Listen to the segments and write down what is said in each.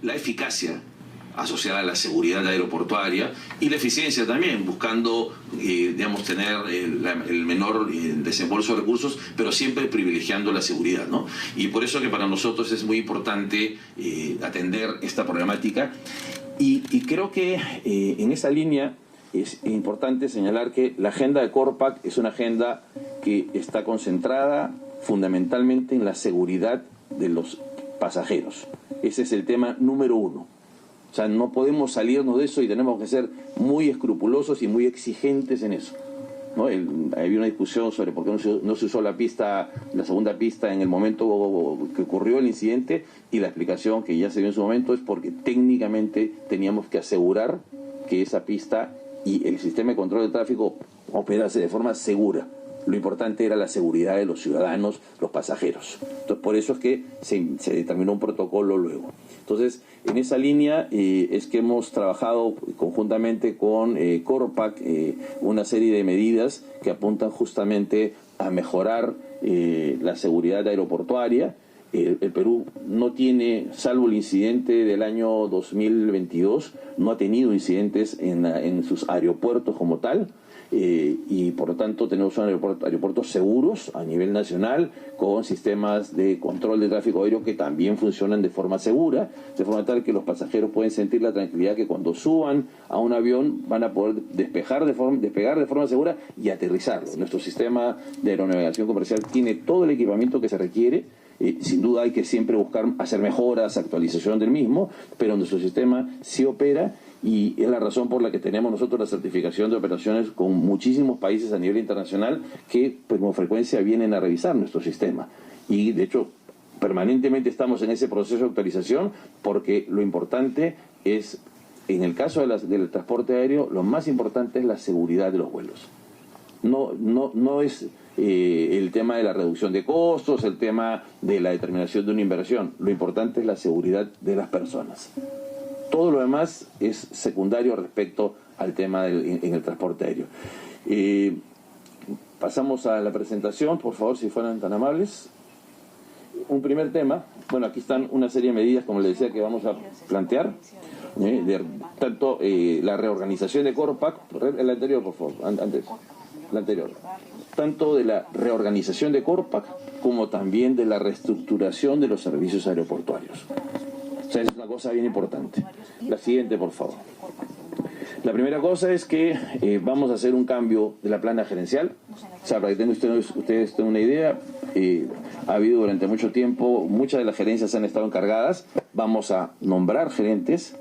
la eficacia asociada a la seguridad aeroportuaria y la eficiencia también, buscando, digamos, tener el menor desembolso de recursos, pero siempre privilegiando la seguridad, ¿no? Y por eso que para nosotros es muy importante atender esta problemática. Y creo que en esa línea es importante señalar que la agenda de CORPAC es una agenda que está concentrada fundamentalmente en la seguridad de los pasajeros. Ese es el tema número uno. O sea, no podemos salirnos de eso y tenemos que ser muy escrupulosos y muy exigentes en eso, ¿no? Había una discusión sobre por qué no se usó la segunda pista en el momento que ocurrió el incidente, y la explicación que ya se dio en su momento es porque técnicamente teníamos que asegurar que esa pista y el sistema de control de tráfico operase de forma segura. Lo importante era la seguridad de los ciudadanos, los pasajeros. Entonces, por eso es que se determinó un protocolo luego. Entonces, en esa línea es que hemos trabajado conjuntamente con CORPAC una serie de medidas que apuntan justamente a mejorar la seguridad aeroportuaria. El Perú no tiene, salvo el incidente del año 2022, no ha tenido incidentes en sus aeropuertos como tal. Y por lo tanto tenemos aeropuertos seguros a nivel nacional, con sistemas de control de tráfico aéreo que también funcionan de forma segura, de forma tal que los pasajeros pueden sentir la tranquilidad que cuando suban a un avión van a poder despegar de forma segura y aterrizarlo. Nuestro sistema de aeronavegación comercial tiene todo el equipamiento que se requiere. Sin duda hay que siempre buscar hacer mejoras, actualización del mismo, pero nuestro sistema sí opera. Y es la razón por la que tenemos nosotros la certificación de operaciones con muchísimos países a nivel internacional que pues, con frecuencia vienen a revisar nuestro sistema. Y de hecho, permanentemente estamos en ese proceso de actualización, porque lo importante es, en el caso del transporte aéreo, lo más importante es la seguridad de los vuelos. No es el tema de la reducción de costos, el tema de la determinación de una inversión. Lo importante es la seguridad de las personas. Todo lo demás es secundario respecto al tema en el transporte aéreo. Pasamos a la presentación, por favor, si fueran tan amables. Un primer tema, bueno, aquí están una serie de medidas, como les decía, que vamos a plantear. Tanto la reorganización de CORPAC, el anterior, por favor, antes, la anterior. Tanto de la reorganización de CORPAC como también de la reestructuración de los servicios aeroportuarios. O sea, es una cosa bien importante. La siguiente, por favor. La primera cosa es que vamos a hacer un cambio de la plana gerencial. O sea, para que ustedes tengan una idea, ha habido durante mucho tiempo, muchas de las gerencias han estado encargadas. Vamos a nombrar gerentes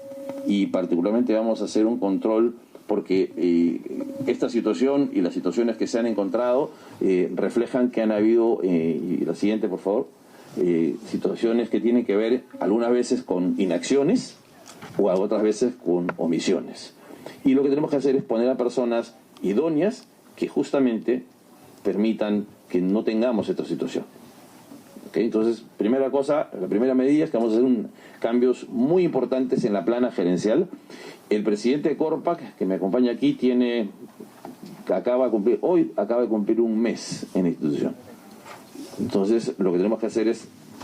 y particularmente vamos a hacer un control, porque esta situación y las situaciones que se han encontrado reflejan que han habido, y la siguiente, por favor, situaciones que tienen que ver algunas veces con inacciones o otras veces con omisiones. Y lo que tenemos que hacer es poner a personas idóneas que justamente permitan que no tengamos esta situación. ¿Okay? Entonces, primera cosa, la primera medida es que vamos a hacer cambios muy importantes en la plana gerencial. El presidente de CORPAC, que me acompaña aquí, acaba de cumplir un mes en la institución. Entonces, lo que tenemos que hacer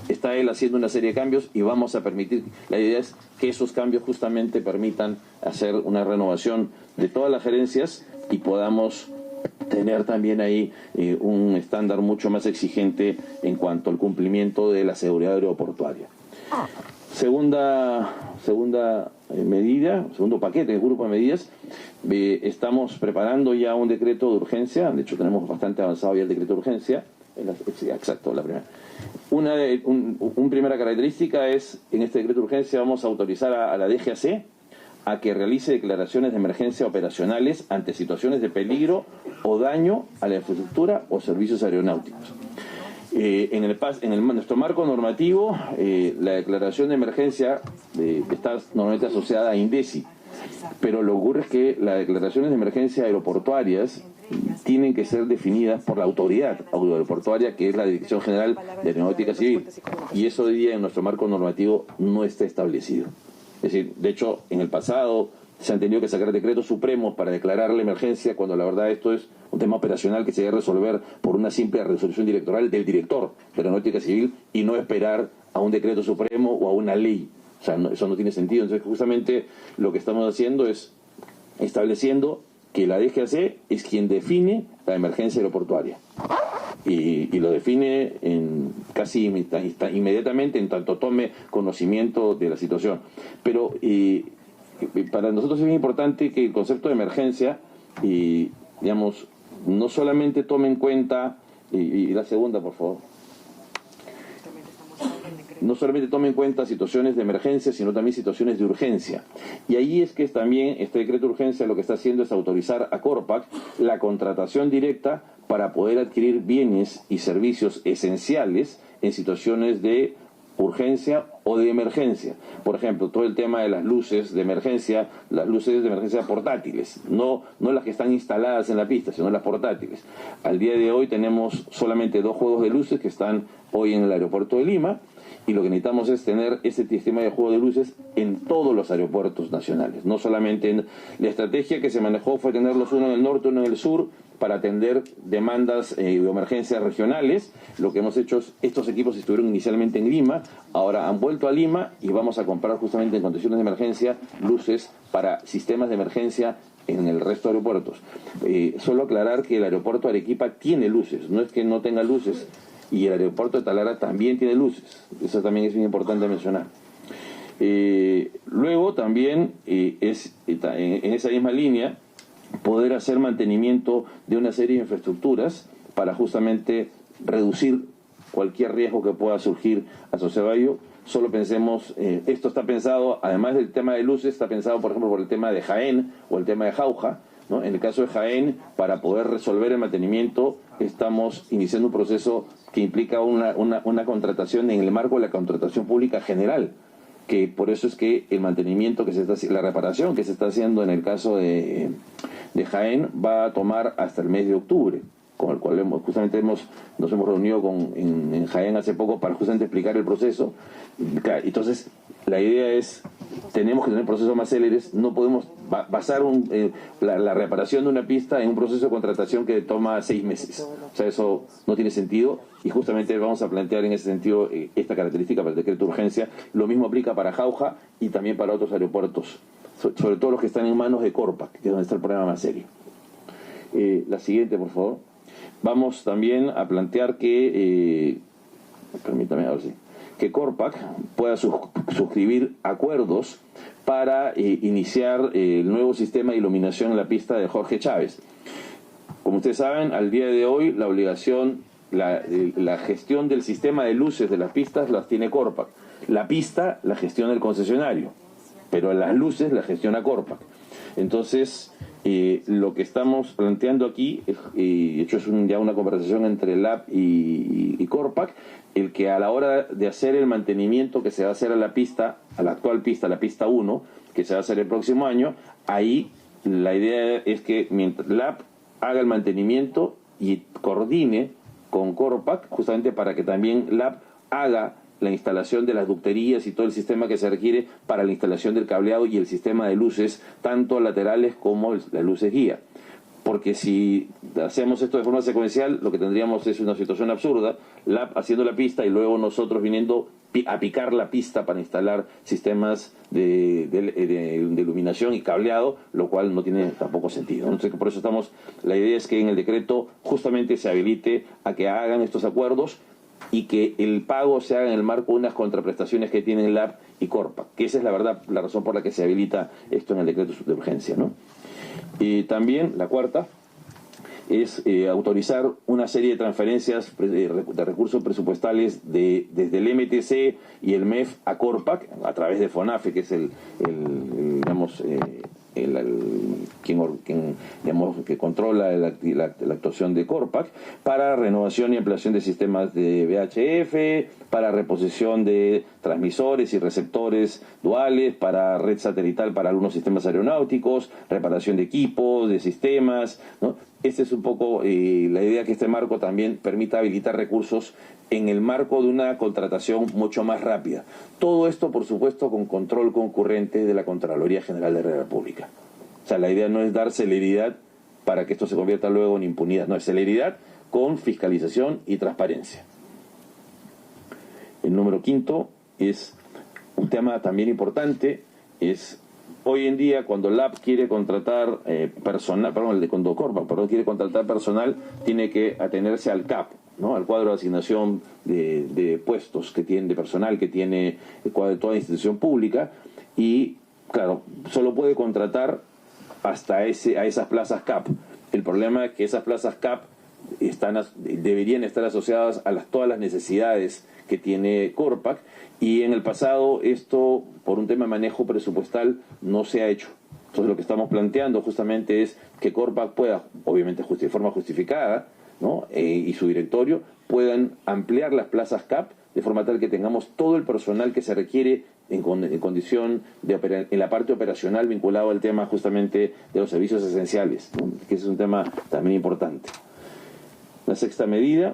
está él haciendo una serie de cambios y vamos a permitir, la idea es que esos cambios justamente permitan hacer una renovación de todas las gerencias y podamos tener también ahí un estándar mucho más exigente en cuanto al cumplimiento de la seguridad aeroportuaria. Segunda medida, segundo paquete, grupo de medidas, estamos preparando ya un decreto de urgencia. De hecho tenemos bastante avanzado ya el decreto de urgencia. Exacto, la primera. Una primera característica es, en este decreto de urgencia vamos a autorizar a la DGAC a que realice declaraciones de emergencia operacionales ante situaciones de peligro o daño a la infraestructura o servicios aeronáuticos. En nuestro marco normativo, la declaración de emergencia está normalmente asociada a INDECI, pero lo que ocurre es que las declaraciones de emergencia aeroportuarias tienen que ser definidas por la autoridad aeroportuaria, que es la Dirección General de Aeronáutica Civil, y eso hoy día en nuestro marco normativo no está establecido. Es decir, de hecho, en el pasado se han tenido que sacar decretos supremos para declarar la emergencia, cuando la verdad esto es un tema operacional que se debe resolver por una simple resolución directoral del director de Aeronáutica Civil y no esperar a un decreto supremo o a una ley O sea, eso no tiene sentido. Entonces, justamente lo que estamos haciendo es estableciendo que la DGAC es quien define la emergencia aeroportuaria. Y lo define casi inmediatamente en tanto tome conocimiento de la situación. Pero para nosotros es muy importante que el concepto de emergencia, digamos, no solamente tome en cuenta, y la segunda, por favor, no solamente tome en cuenta situaciones de emergencia, sino también situaciones de urgencia. Y ahí es que también este decreto de urgencia lo que está haciendo es autorizar a Corpac la contratación directa para poder adquirir bienes y servicios esenciales en situaciones de urgencia o de emergencia. Por ejemplo, todo el tema de las luces de emergencia portátiles, no las que están instaladas en la pista, sino las portátiles. Al día de hoy tenemos solamente 2 juegos de luces que están hoy en el aeropuerto de Lima, y lo que necesitamos es tener ese sistema de juego de luces en todos los aeropuertos nacionales, no solamente la estrategia que se manejó fue tenerlos uno en el norte, uno en el sur, para atender demandas de emergencias regionales. Lo que hemos hecho es, estos equipos estuvieron inicialmente en Lima, ahora han vuelto a Lima y vamos a comprar justamente en condiciones de emergencia luces para sistemas de emergencia en el resto de aeropuertos. Solo aclarar que el aeropuerto de Arequipa tiene luces, no es que no tenga luces, y el aeropuerto de Talara también tiene luces, eso también es muy importante mencionar. Luego también en esa misma línea poder hacer mantenimiento de una serie de infraestructuras para justamente reducir cualquier riesgo que pueda surgir asociado a ello. Solo pensemos, esto está pensado, además del tema de luces, está pensado por ejemplo por el tema de Jaén o el tema de Jauja, ¿no? En el caso de Jaén, para poder resolver el mantenimiento, estamos iniciando un proceso que implica una contratación en el marco de la contratación pública general, que por eso es que el mantenimiento que se está haciendo, la reparación que se está haciendo en el caso de Jaén va a tomar hasta el mes de octubre, con el cual justamente nos hemos reunido en Jaén hace poco para justamente explicar el proceso. Entonces, la idea es, tenemos que tener procesos más céleres, no podemos basar la reparación de una pista en un proceso de contratación que toma 6 meses. O sea, eso no tiene sentido y justamente vamos a plantear en ese sentido esta característica para el decreto de urgencia. Lo mismo aplica para Jauja y también para otros aeropuertos, sobre todo los que están en manos de Corpac, que es donde está el problema más serio. La siguiente, por favor. Vamos también a plantear que, permítame, a ver si, que Corpac pueda suscribir acuerdos para iniciar el nuevo sistema de iluminación en la pista de Jorge Chávez. Como ustedes saben, al día de hoy la obligación, la gestión del sistema de luces de las pistas las tiene Corpac. La pista la gestiona el concesionario, pero las luces las gestiona Corpac. Entonces, lo que estamos planteando aquí, de hecho es ya una conversación entre LAP y Corpac, el que a la hora de hacer el mantenimiento que se va a hacer a la pista, a la actual pista, la pista 1, que se va a hacer el próximo año, ahí la idea es que mientras LAP haga el mantenimiento y coordine con Corpac, justamente para que también LAP haga la instalación de las ducterías y todo el sistema que se requiere para la instalación del cableado y el sistema de luces, tanto laterales como las luces guía. Porque si hacemos esto de forma secuencial, lo que tendríamos es una situación absurda, LAP haciendo la pista y luego nosotros viniendo a picar la pista para instalar sistemas de iluminación y cableado, lo cual no tiene tampoco sentido. Entonces, por eso la idea es que en el decreto justamente se habilite a que hagan estos acuerdos y que el pago se haga en el marco de unas contraprestaciones que tienen LAP y Corpac, que esa es la verdad, la razón por la que se habilita esto en el decreto de urgencia, ¿no? Y también la cuarta es autorizar una serie de transferencias de recursos presupuestales desde el MTC y el MEF a Corpac a través de FONAFE, que es que controla la actuación de Corpac, para renovación y ampliación de sistemas de VHF, para reposición de transmisores y receptores duales, para red satelital para algunos sistemas aeronáuticos, reparación de equipos, de sistemas, ¿no? Esta es un poco la idea, que este marco también permita habilitar recursos en el marco de una contratación mucho más rápida. Todo esto, por supuesto, con control concurrente de la Contraloría General de la República. O sea, la idea no es dar celeridad para que esto se convierta luego en impunidad, no, es celeridad con fiscalización y transparencia. El número 5 es Un tema también importante es, hoy en día, cuando el AP quiere contratar personal, cuando Corpac quiere contratar personal, tiene que atenerse al CAP, ¿no? Al cuadro de asignación de puestos que tiene, de personal que tiene el cuadro de toda institución pública, y claro, solo puede contratar hasta a esas plazas CAP. El problema es que esas plazas CAP deberían estar asociadas a todas las necesidades que tiene Corpac, y en el pasado esto, por un tema de manejo presupuestal, no se ha hecho. Entonces lo que estamos planteando justamente es que Corpac pueda, obviamente de forma justificada, ¿no? Y su directorio puedan ampliar las plazas CAP de forma tal que tengamos todo el personal que se requiere en condición en la parte operacional vinculado al tema justamente de los servicios esenciales, ¿no? Que ese es un tema también importante. La sexta medida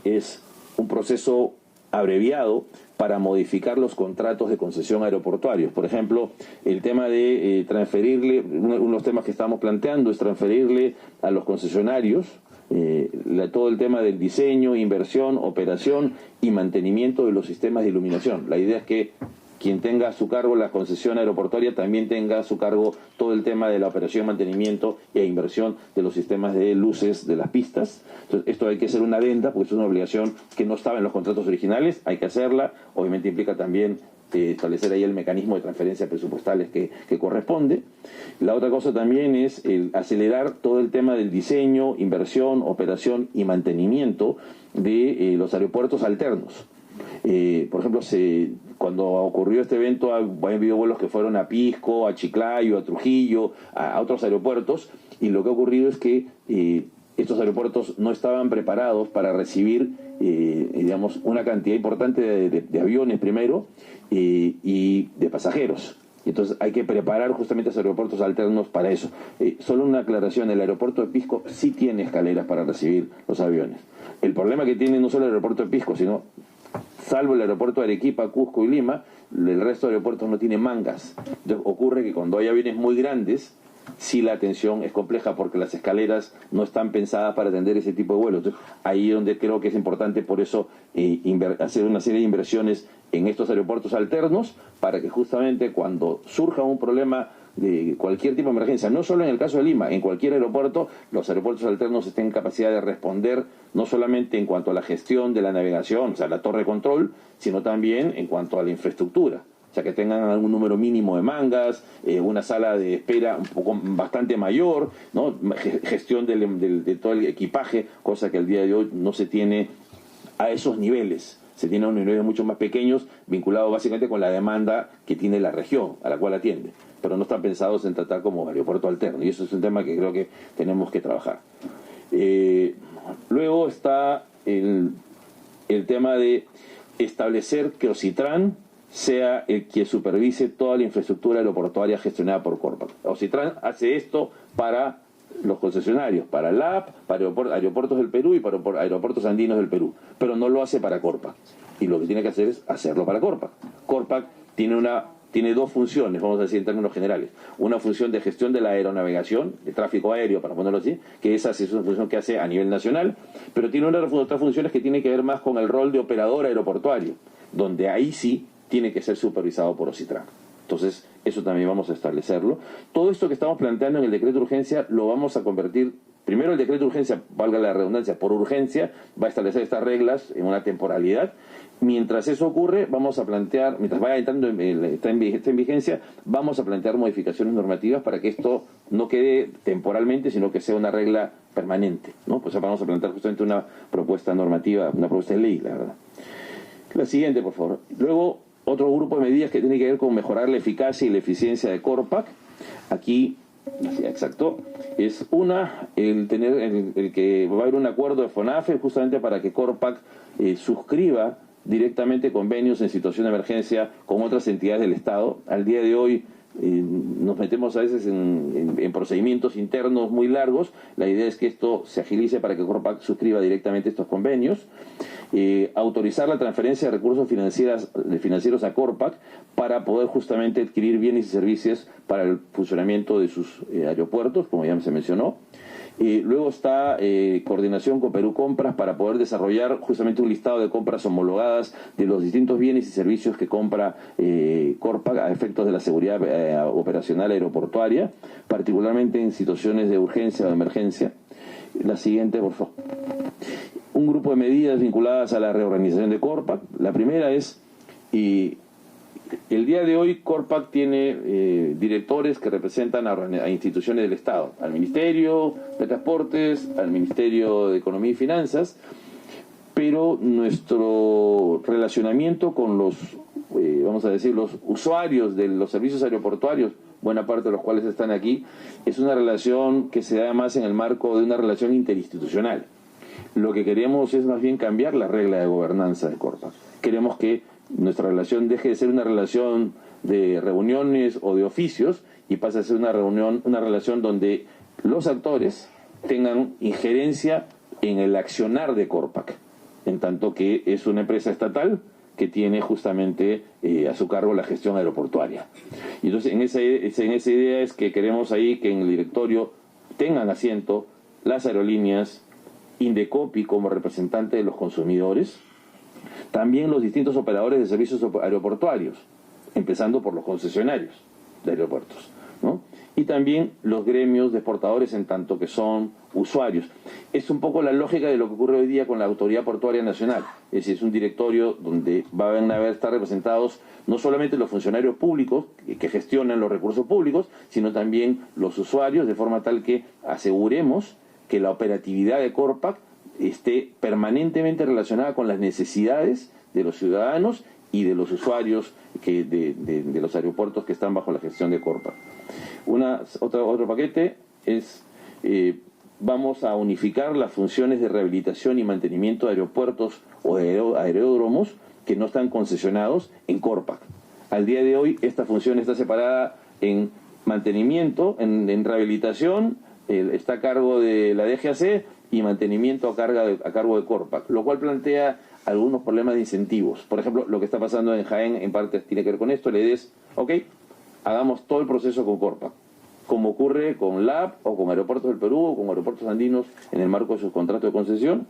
es un proceso abreviado para modificar los contratos de concesión aeroportuarios. Por ejemplo, el tema de transferirle, uno de los temas que estamos planteando es transferirle a los concesionarios todo el tema del diseño, inversión, operación y mantenimiento de los sistemas de iluminación. La idea es que quien tenga a su cargo la concesión aeroportuaria también tenga a su cargo todo el tema de la operación, mantenimiento e inversión de los sistemas de luces de las pistas. Entonces, esto hay que hacer una adenda, porque es una obligación que no estaba en los contratos originales, hay que hacerla. Obviamente implica también establecer ahí el mecanismo de transferencias presupuestales que corresponde. La otra cosa también es acelerar todo el tema del diseño, inversión, operación y mantenimiento de los aeropuertos alternos. Por ejemplo, cuando ocurrió este evento, ha habido vuelos que fueron a Pisco, a Chiclayo, a Trujillo, a otros aeropuertos, y lo que ha ocurrido es que estos aeropuertos no estaban preparados para recibir, digamos, una cantidad importante de aviones primero y de pasajeros. Entonces hay que preparar justamente los aeropuertos alternos para eso. Solo una aclaración, el aeropuerto de Pisco sí tiene escaleras para recibir los aviones. El problema que tiene no solo el aeropuerto de Pisco, sino salvo el aeropuerto de Arequipa, Cusco y Lima, el resto de aeropuertos no tienen mangas. Entonces ocurre que cuando hay aviones muy grandes, sí la atención es compleja porque las escaleras no están pensadas para atender ese tipo de vuelos. Entonces, ahí es donde creo que es importante por eso hacer una serie de inversiones en estos aeropuertos alternos para que justamente cuando surja un problema de cualquier tipo de emergencia, no solo en el caso de Lima, en cualquier aeropuerto, los aeropuertos alternos estén en capacidad de responder no solamente en cuanto a la gestión de la navegación, o sea, la torre de control, sino también en cuanto a la infraestructura. O sea, que tengan algún número mínimo de mangas, una sala de espera bastante mayor, ¿no? Gestión de todo el equipaje, cosa que al día de hoy no se tiene a esos niveles. Se tiene a unos niveles mucho más pequeños, vinculados básicamente con la demanda que tiene la región a la cual atiende, pero no están pensados en tratar como aeropuerto alterno, y eso es un tema que creo que tenemos que trabajar. Luego está el tema de establecer que OSITRAN sea el que supervise toda la infraestructura aeroportuaria gestionada por Corpac. OSITRAN hace esto para los concesionarios, para el AP, para Aeropuertos del Perú y para Aeropuertos Andinos del Perú, pero no lo hace para Corpac. Y lo que tiene que hacer es hacerlo para Corpac. Corpac tiene dos funciones, vamos a decir en términos generales. Una función de gestión de la aeronavegación, de tráfico aéreo, para ponerlo así, que esa es una función que hace a nivel nacional, pero tiene otras funciones que tienen que ver más con el rol de operador aeroportuario, donde ahí sí tiene que ser supervisado por OSITRAN. Entonces, eso también vamos a establecerlo. Todo esto que estamos planteando en el decreto de urgencia lo vamos a convertir, primero el decreto de urgencia, valga la redundancia, por urgencia, va a establecer estas reglas en una temporalidad. Mientras eso ocurre, vamos a plantear, mientras vaya entrando está en vigencia, vamos a plantear modificaciones normativas para que esto no quede temporalmente, sino que sea una regla permanente, ¿no? Pues vamos a plantear justamente una propuesta normativa, una propuesta de ley, la verdad. La siguiente, por favor. Luego, otro grupo de medidas que tiene que ver con mejorar la eficacia y la eficiencia de Corpac. Aquí, exacto, es el que va a haber un acuerdo de FONAFE justamente para que Corpac suscriba directamente convenios en situación de emergencia con otras entidades del Estado. Al día de hoy nos metemos a veces en procedimientos internos muy largos. La idea es que esto se agilice para que Corpac suscriba directamente estos convenios. Autorizar la transferencia de recursos financieros a Corpac para poder justamente adquirir bienes y servicios para el funcionamiento de sus aeropuertos, como ya se mencionó. Luego está coordinación con Perú Compras para poder desarrollar justamente un listado de compras homologadas de los distintos bienes y servicios que compra Corpac a efectos de la seguridad operacional aeroportuaria, particularmente en situaciones de urgencia o de emergencia. La siguiente, por favor. Un grupo de medidas vinculadas a la reorganización de Corpac. La primera es, el día de hoy Corpac tiene directores que representan a instituciones del Estado, al Ministerio de Transportes, al Ministerio de Economía y Finanzas, pero nuestro relacionamiento con los, vamos a decir, los usuarios de los servicios aeroportuarios, buena parte de los cuales están aquí, es una relación que se da más en el marco de una relación interinstitucional. Lo que queremos es más bien cambiar la regla de gobernanza de Corpac. Queremos que nuestra relación deje de ser una relación de reuniones o de oficios y pase a ser una relación donde los actores tengan injerencia en el accionar de Corpac, en tanto que es una empresa estatal que tiene justamente a su cargo la gestión aeroportuaria. Y entonces en esa idea es que queremos ahí que en el directorio tengan asiento las aerolíneas, Indecopi como representante de los consumidores, también los distintos operadores de servicios aeroportuarios, empezando por los concesionarios de aeropuertos, ¿no? Y también los gremios de exportadores en tanto que son usuarios. Es un poco la lógica de lo que ocurre hoy día con la Autoridad Portuaria Nacional. Es decir, es un directorio donde van a estar representados no solamente los funcionarios públicos que gestionan los recursos públicos, sino también los usuarios, de forma tal que aseguremos que la operatividad de Corpac esté permanentemente relacionada con las necesidades de los ciudadanos y de los usuarios de los aeropuertos que están bajo la gestión de Corpac. Otro paquete es, vamos a unificar las funciones de rehabilitación y mantenimiento de aeropuertos o de aeródromos que no están concesionados en Corpac. Al día de hoy esta función está separada en mantenimiento, en rehabilitación, está a cargo de la DGAC y mantenimiento a cargo de Corpac, lo cual plantea algunos problemas de incentivos. Por ejemplo, lo que está pasando en Jaén en parte tiene que ver con esto. La idea es, ok, hagamos todo el proceso con Corpac, como ocurre con LAP o con Aeropuertos del Perú o con Aeropuertos Andinos en el marco de sus contratos de concesión.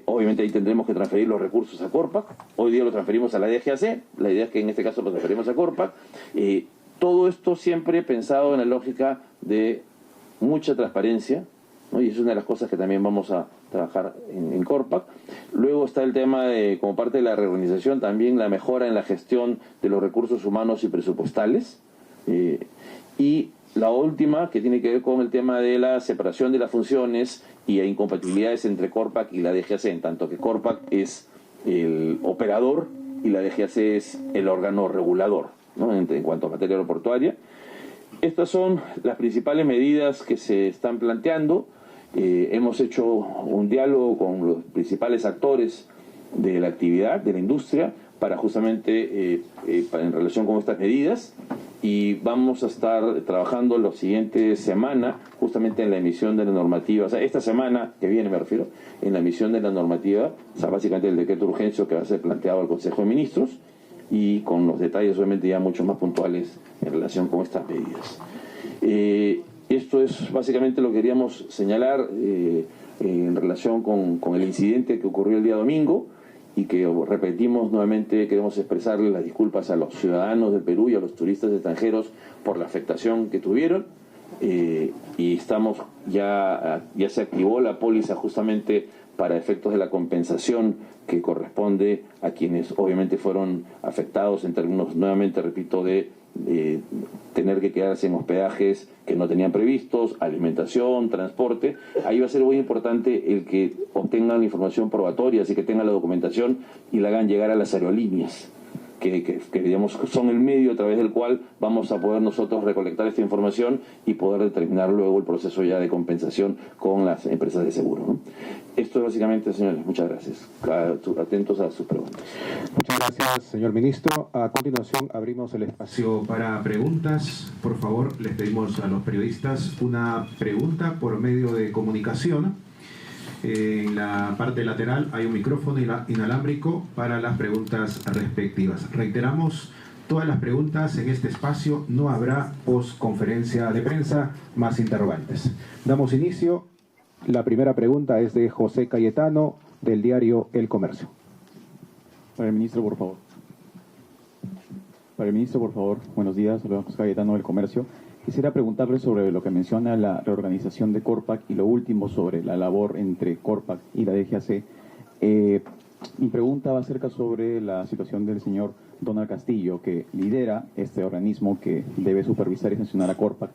Obviamente ahí tendremos que transferir los recursos a Corpac. Hoy día lo transferimos a la DGAC, la idea es que en este caso lo transferimos a Corpac. Todo esto siempre pensado en la lógica de mucha transparencia, ¿no? Y es una de las cosas que también vamos a trabajar en Corpac. Luego está el tema de, como parte de la reorganización, también la mejora en la gestión de los recursos humanos y presupuestales. Y la última, que tiene que ver con el tema de la separación de las funciones y incompatibilidades entre Corpac y la DGAC, en tanto que Corpac es el operador y la DGAC es el órgano regulador, ¿no? En cuanto a materia aeroportuaria. Estas son las principales medidas que se están planteando. Hemos hecho un diálogo con los principales actores de la actividad, de la industria, para justamente en relación con estas medidas, y vamos a estar trabajando la siguiente semana justamente en la emisión de la normativa, o sea, esta semana que viene me refiero, en la emisión de la normativa, o sea, básicamente el decreto de urgencia que va a ser planteado al Consejo de Ministros, y con los detalles obviamente ya mucho más puntuales en relación con estas medidas. Esto es básicamente lo que queríamos señalar en relación con el incidente que ocurrió el día domingo, y que repetimos nuevamente, queremos expresarle las disculpas a los ciudadanos del Perú y a los turistas extranjeros por la afectación que tuvieron, y estamos ya se activó la póliza justamente para efectos de la compensación que corresponde a quienes obviamente fueron afectados en términos, nuevamente repito, de tener que quedarse en hospedajes que no tenían previstos, alimentación, transporte. Ahí va a ser muy importante el que obtengan la información probatoria, así que tengan la documentación y la hagan llegar a las aerolíneas, que digamos son el medio a través del cual vamos a poder nosotros recolectar esta información y poder determinar luego el proceso ya de compensación con las empresas de seguro, ¿no? Esto es básicamente, señores. Muchas gracias. Atentos a sus preguntas. Muchas gracias, señor ministro. A continuación abrimos el espacio para preguntas. Por favor, les pedimos a los periodistas una pregunta por medio de comunicación. En la parte lateral hay un micrófono inalámbrico para las preguntas respectivas. Reiteramos, todas las preguntas en este espacio, no habrá postconferencia de prensa más interrogantes. Damos inicio La primera pregunta es de José Cayetano, del diario El Comercio. Para el ministro, por favor. Para el ministro, por favor. Buenos días, soy José Cayetano del Comercio. Quisiera preguntarle sobre lo que menciona la reorganización de Corpac y lo último sobre la labor entre Corpac y la DGAC. Mi pregunta va acerca sobre la situación del señor Donald Castillo, que lidera este organismo que debe supervisar y sancionar a Corpac,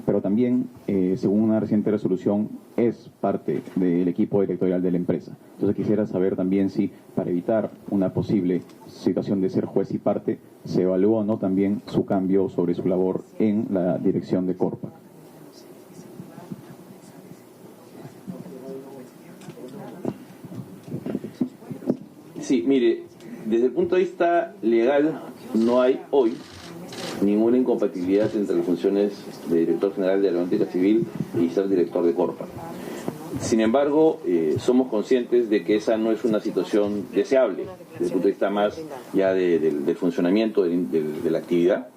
pero también, según una reciente resolución, es parte del equipo directorial de la empresa. Entonces quisiera saber también si, para evitar una posible situación de ser juez y parte, se evaluó o no también su cambio sobre su labor en la dirección de Corpac. Sí, mire, desde el punto de vista legal no hay hoy ninguna incompatibilidad entre las funciones de director general de Aeronáutica Civil y ser director de Corpac. Sin embargo, somos conscientes de que esa no es una situación deseable desde el punto de vista más ya del funcionamiento de la actividad.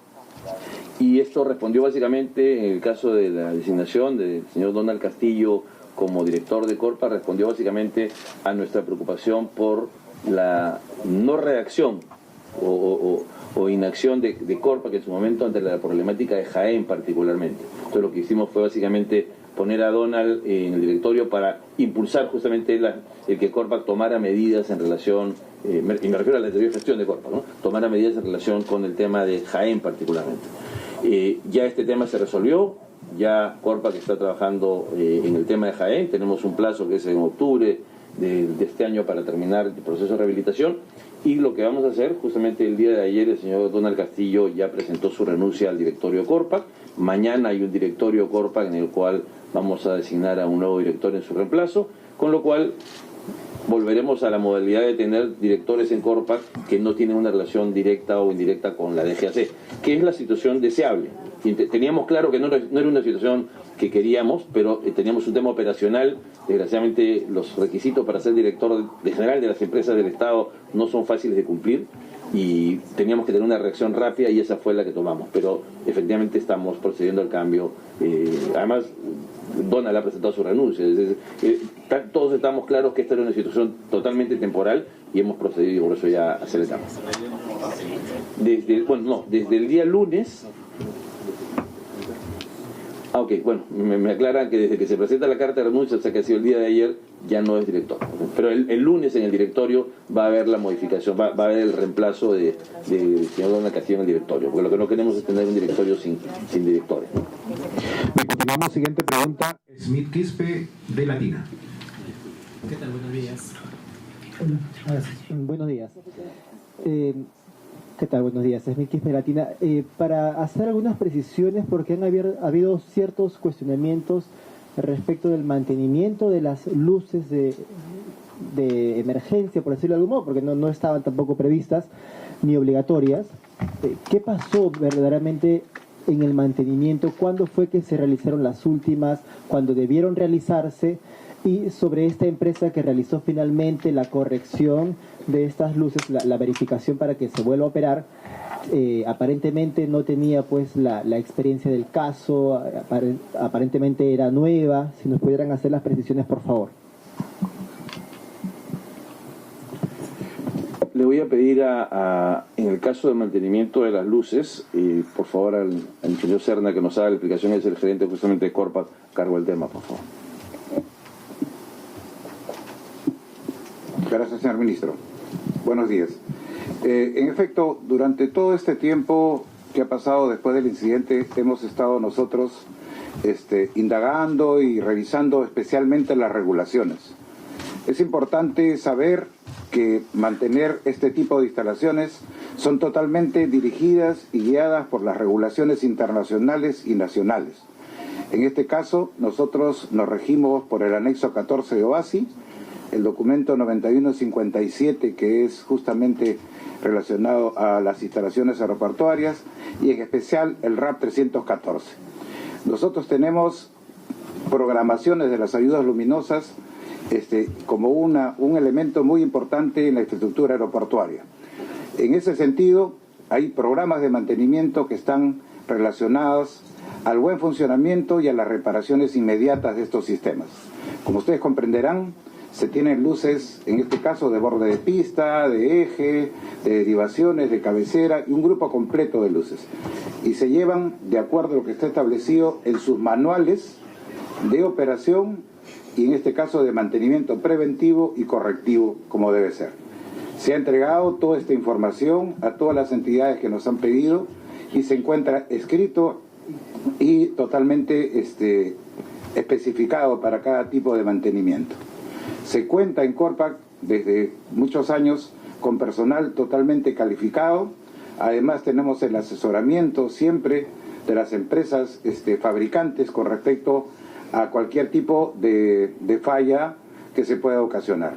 Y esto respondió básicamente, en el caso de la designación del señor Donald Castillo como director de Corpac, respondió básicamente a nuestra preocupación por la no reacción o inacción de Corpac en su momento ante la problemática de Jaén particularmente. Entonces lo que hicimos fue básicamente poner a Donald en el directorio para impulsar justamente el que Corpac tomara medidas en relación, y me refiero a la anterior gestión de Corpac, ¿no? Tomara medidas en relación con el tema de Jaén particularmente. Ya este tema se resolvió, ya Corpac está trabajando en el tema de Jaén, tenemos un plazo que es en octubre de este año para terminar el proceso de rehabilitación, y lo que vamos a hacer, justamente el día de ayer el señor Donald Castillo ya presentó su renuncia al directorio Corpac. Mañana hay un directorio Corpac en el cual vamos a designar a un nuevo director en su reemplazo, con lo cual volveremos a la modalidad de tener directores en Corpac que no tienen una relación directa o indirecta con la DGAC, que es la situación deseable. Teníamos claro que no era una situación que queríamos, pero teníamos un tema operacional. Desgraciadamente los requisitos para ser director general de las empresas del Estado no son fáciles de cumplir y teníamos que tener una reacción rápida y esa fue la que tomamos, pero efectivamente estamos procediendo al cambio. Además Donald ha presentado su renuncia. Todos estamos claros que esta era una situación totalmente temporal y hemos procedido por eso ya a hacer el cambio. Desde el día lunes. Ok, bueno, me aclaran que desde que se presenta la carta de renuncia, o sea que ha sido el día de ayer, ya no es director. Pero el lunes en el directorio va a haber la modificación, va a haber el reemplazo del señor Donald Castillo en el directorio, porque lo que no queremos es tener un directorio sin directores. Bien, continuamos. Siguiente pregunta, Smith Quispe, de Latina. ¿Qué tal? Buenos días. Buenos días. ¿Qué tal? Buenos días. Es Smith Quispe de Latina. Para hacer algunas precisiones, porque han habido ciertos cuestionamientos respecto del mantenimiento de las luces de emergencia, por decirlo de algún modo, porque no estaban tampoco previstas ni obligatorias. ¿Qué pasó verdaderamente en el mantenimiento? ¿Cuándo fue que se realizaron las últimas? ¿Cuándo debieron realizarse? Y sobre esta empresa que realizó finalmente la corrección de estas luces, la verificación para que se vuelva a operar, aparentemente no tenía pues la experiencia del caso, aparentemente era nueva. Si nos pudieran hacer las precisiones, por favor. Le voy a pedir en el caso del mantenimiento de las luces, por favor al ingeniero Serna que nos haga la explicación. Es el gerente justamente de Corpac, cargo del tema, por favor. Gracias, señor ministro. Buenos días. En efecto, durante todo este tiempo que ha pasado después del incidente, hemos estado nosotros indagando y revisando especialmente las regulaciones. Es importante saber que mantener este tipo de instalaciones son totalmente dirigidas y guiadas por las regulaciones internacionales y nacionales. En este caso, nosotros nos regimos por el anexo 14 de OASI, el documento 9157, que es justamente relacionado a las instalaciones aeroportuarias, y en especial el RAP 314. Nosotros tenemos programaciones de las ayudas luminosas como un elemento muy importante en la infraestructura aeroportuaria. En ese sentido, hay programas de mantenimiento que están relacionados al buen funcionamiento y a las reparaciones inmediatas de estos sistemas. Como ustedes comprenderán, se tienen luces, en este caso de borde de pista, de eje, de derivaciones, de cabecera y un grupo completo de luces. Y se llevan de acuerdo a lo que está establecido en sus manuales de operación y en este caso de mantenimiento preventivo y correctivo como debe ser. Se ha entregado toda esta información a todas las entidades que nos han pedido y se encuentra escrito y totalmente especificado para cada tipo de mantenimiento. Se cuenta en Corpac desde muchos años con personal totalmente calificado. Además tenemos el asesoramiento siempre de las empresas fabricantes con respecto a cualquier tipo de falla que se pueda ocasionar.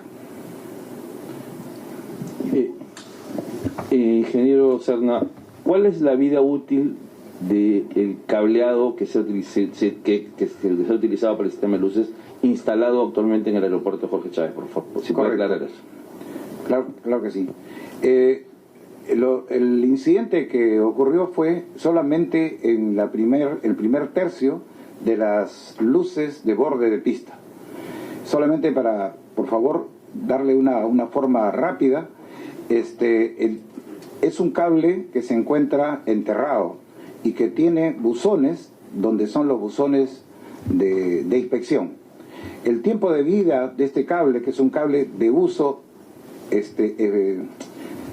Ingeniero Serna, ¿cuál es la vida útil del cableado que se ha utilizado para el sistema de luces instalado actualmente en el aeropuerto Jorge Chávez? Por favor, si puede aclarar eso. Claro que sí. El incidente que ocurrió fue solamente en el primer tercio de las luces de borde de pista. Solamente para, por favor, darle una forma rápida, es un cable que se encuentra enterrado y que tiene buzones, donde son los buzones de inspección. El tiempo de vida de este cable, que es un cable de uso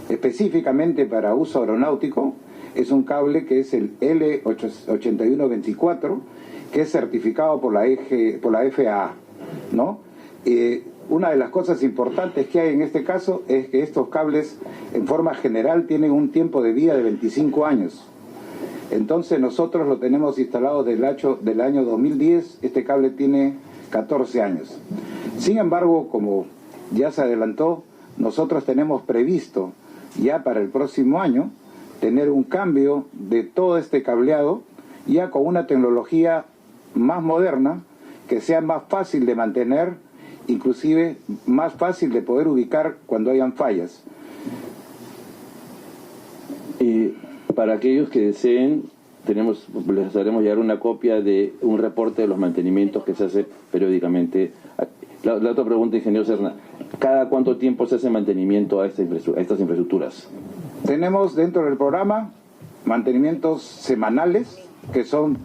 específicamente para uso aeronáutico, es un cable que es el L8124, que es certificado por la FAA, ¿no? Una de las cosas importantes que hay en este caso es que estos cables en forma general tienen un tiempo de vida de 25 años. Entonces nosotros lo tenemos instalado del año 2010, este cable tiene 14 años. Sin embargo, como ya se adelantó, nosotros tenemos previsto ya para el próximo año tener un cambio de todo este cableado ya con una tecnología más moderna, que sea más fácil de mantener, inclusive más fácil de poder ubicar cuando hayan fallas. Para aquellos que deseen, les haremos llegar una copia de un reporte de los mantenimientos que se hace periódicamente. La otra pregunta, ingeniero Serna, ¿cada cuánto tiempo se hace mantenimiento a estas infraestructuras? Tenemos dentro del programa mantenimientos semanales, que son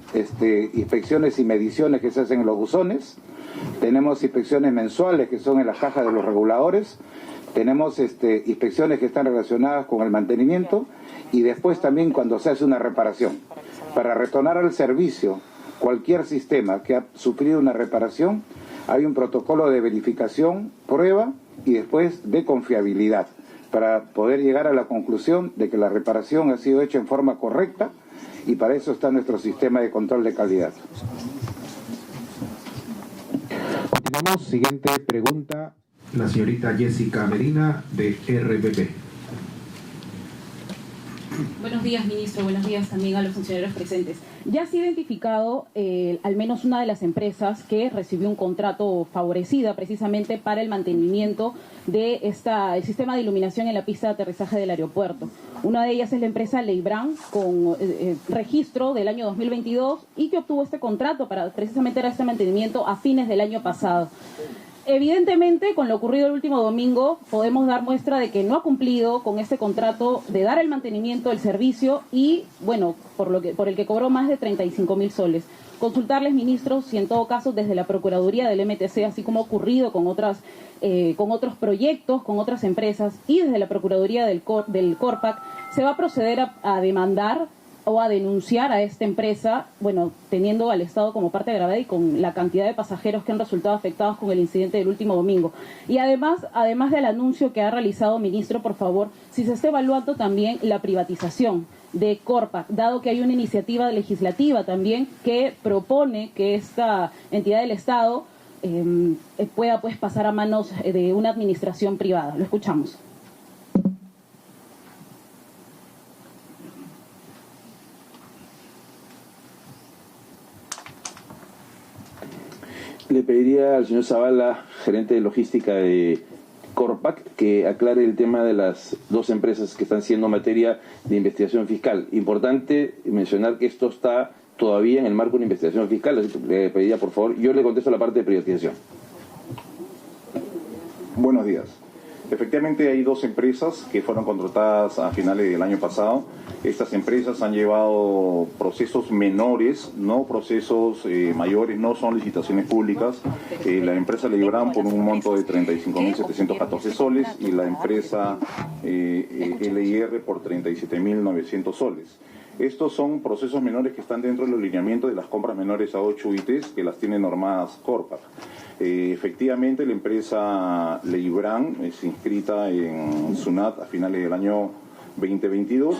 inspecciones y mediciones que se hacen en los buzones. Tenemos inspecciones mensuales, que son en las cajas de los reguladores. Tenemos inspecciones que están relacionadas con el mantenimiento, y después también cuando se hace una reparación. Para retornar al servicio cualquier sistema que ha sufrido una reparación, hay un protocolo de verificación, prueba y después de confiabilidad, para poder llegar a la conclusión de que la reparación ha sido hecha en forma correcta, y para eso está nuestro sistema de control de calidad. Continuamos, siguiente pregunta, la señorita Jessica Medina, de RPP. Buenos días, ministro. Buenos días también a los funcionarios presentes. Ya se ha identificado al menos una de las empresas que recibió un contrato favorecida precisamente para el mantenimiento de el sistema de iluminación en la pista de aterrizaje del aeropuerto. Una de ellas es la empresa Leibran, con registro del año 2022, y que obtuvo este contrato para precisamente este mantenimiento a fines del año pasado. Evidentemente, con lo ocurrido el último domingo, podemos dar muestra de que no ha cumplido con este contrato de dar el mantenimiento del servicio y, bueno, por el que cobró más de 35.000 soles. Consultarles, ministros, si en todo caso desde la Procuraduría del MTC, así como ha ocurrido con otros proyectos, con otras empresas, y desde la Procuraduría del Corpac, se va a proceder a demandar o a denunciar a esta empresa, bueno, teniendo al Estado como parte agravada y con la cantidad de pasajeros que han resultado afectados con el incidente del último domingo. Y además del anuncio que ha realizado, ministro, por favor, si se está evaluando también la privatización de Corpac, dado que hay una iniciativa legislativa también que propone que esta entidad del Estado pueda pues pasar a manos de una administración privada. Lo escuchamos. Le pediría al señor Zavala, gerente de logística de Corpac, que aclare el tema de las dos empresas que están siendo materia de investigación fiscal. Importante mencionar que esto está todavía en el marco de una investigación fiscal. Así que le pediría, por favor, yo le contesto la parte de privatización. Buenos días. Efectivamente hay 2 empresas que fueron contratadas a finales del año pasado. Estas empresas han llevado procesos menores, no procesos mayores, no son licitaciones públicas. La empresa Leibran por un monto de 35.714 soles y la empresa LIR por 37.900 soles. Estos son procesos menores que están dentro de los lineamientos de las compras menores a 8 UITs que las tiene normadas Corpac. Efectivamente, la empresa Leibran es inscrita en SUNAT a finales del año 2022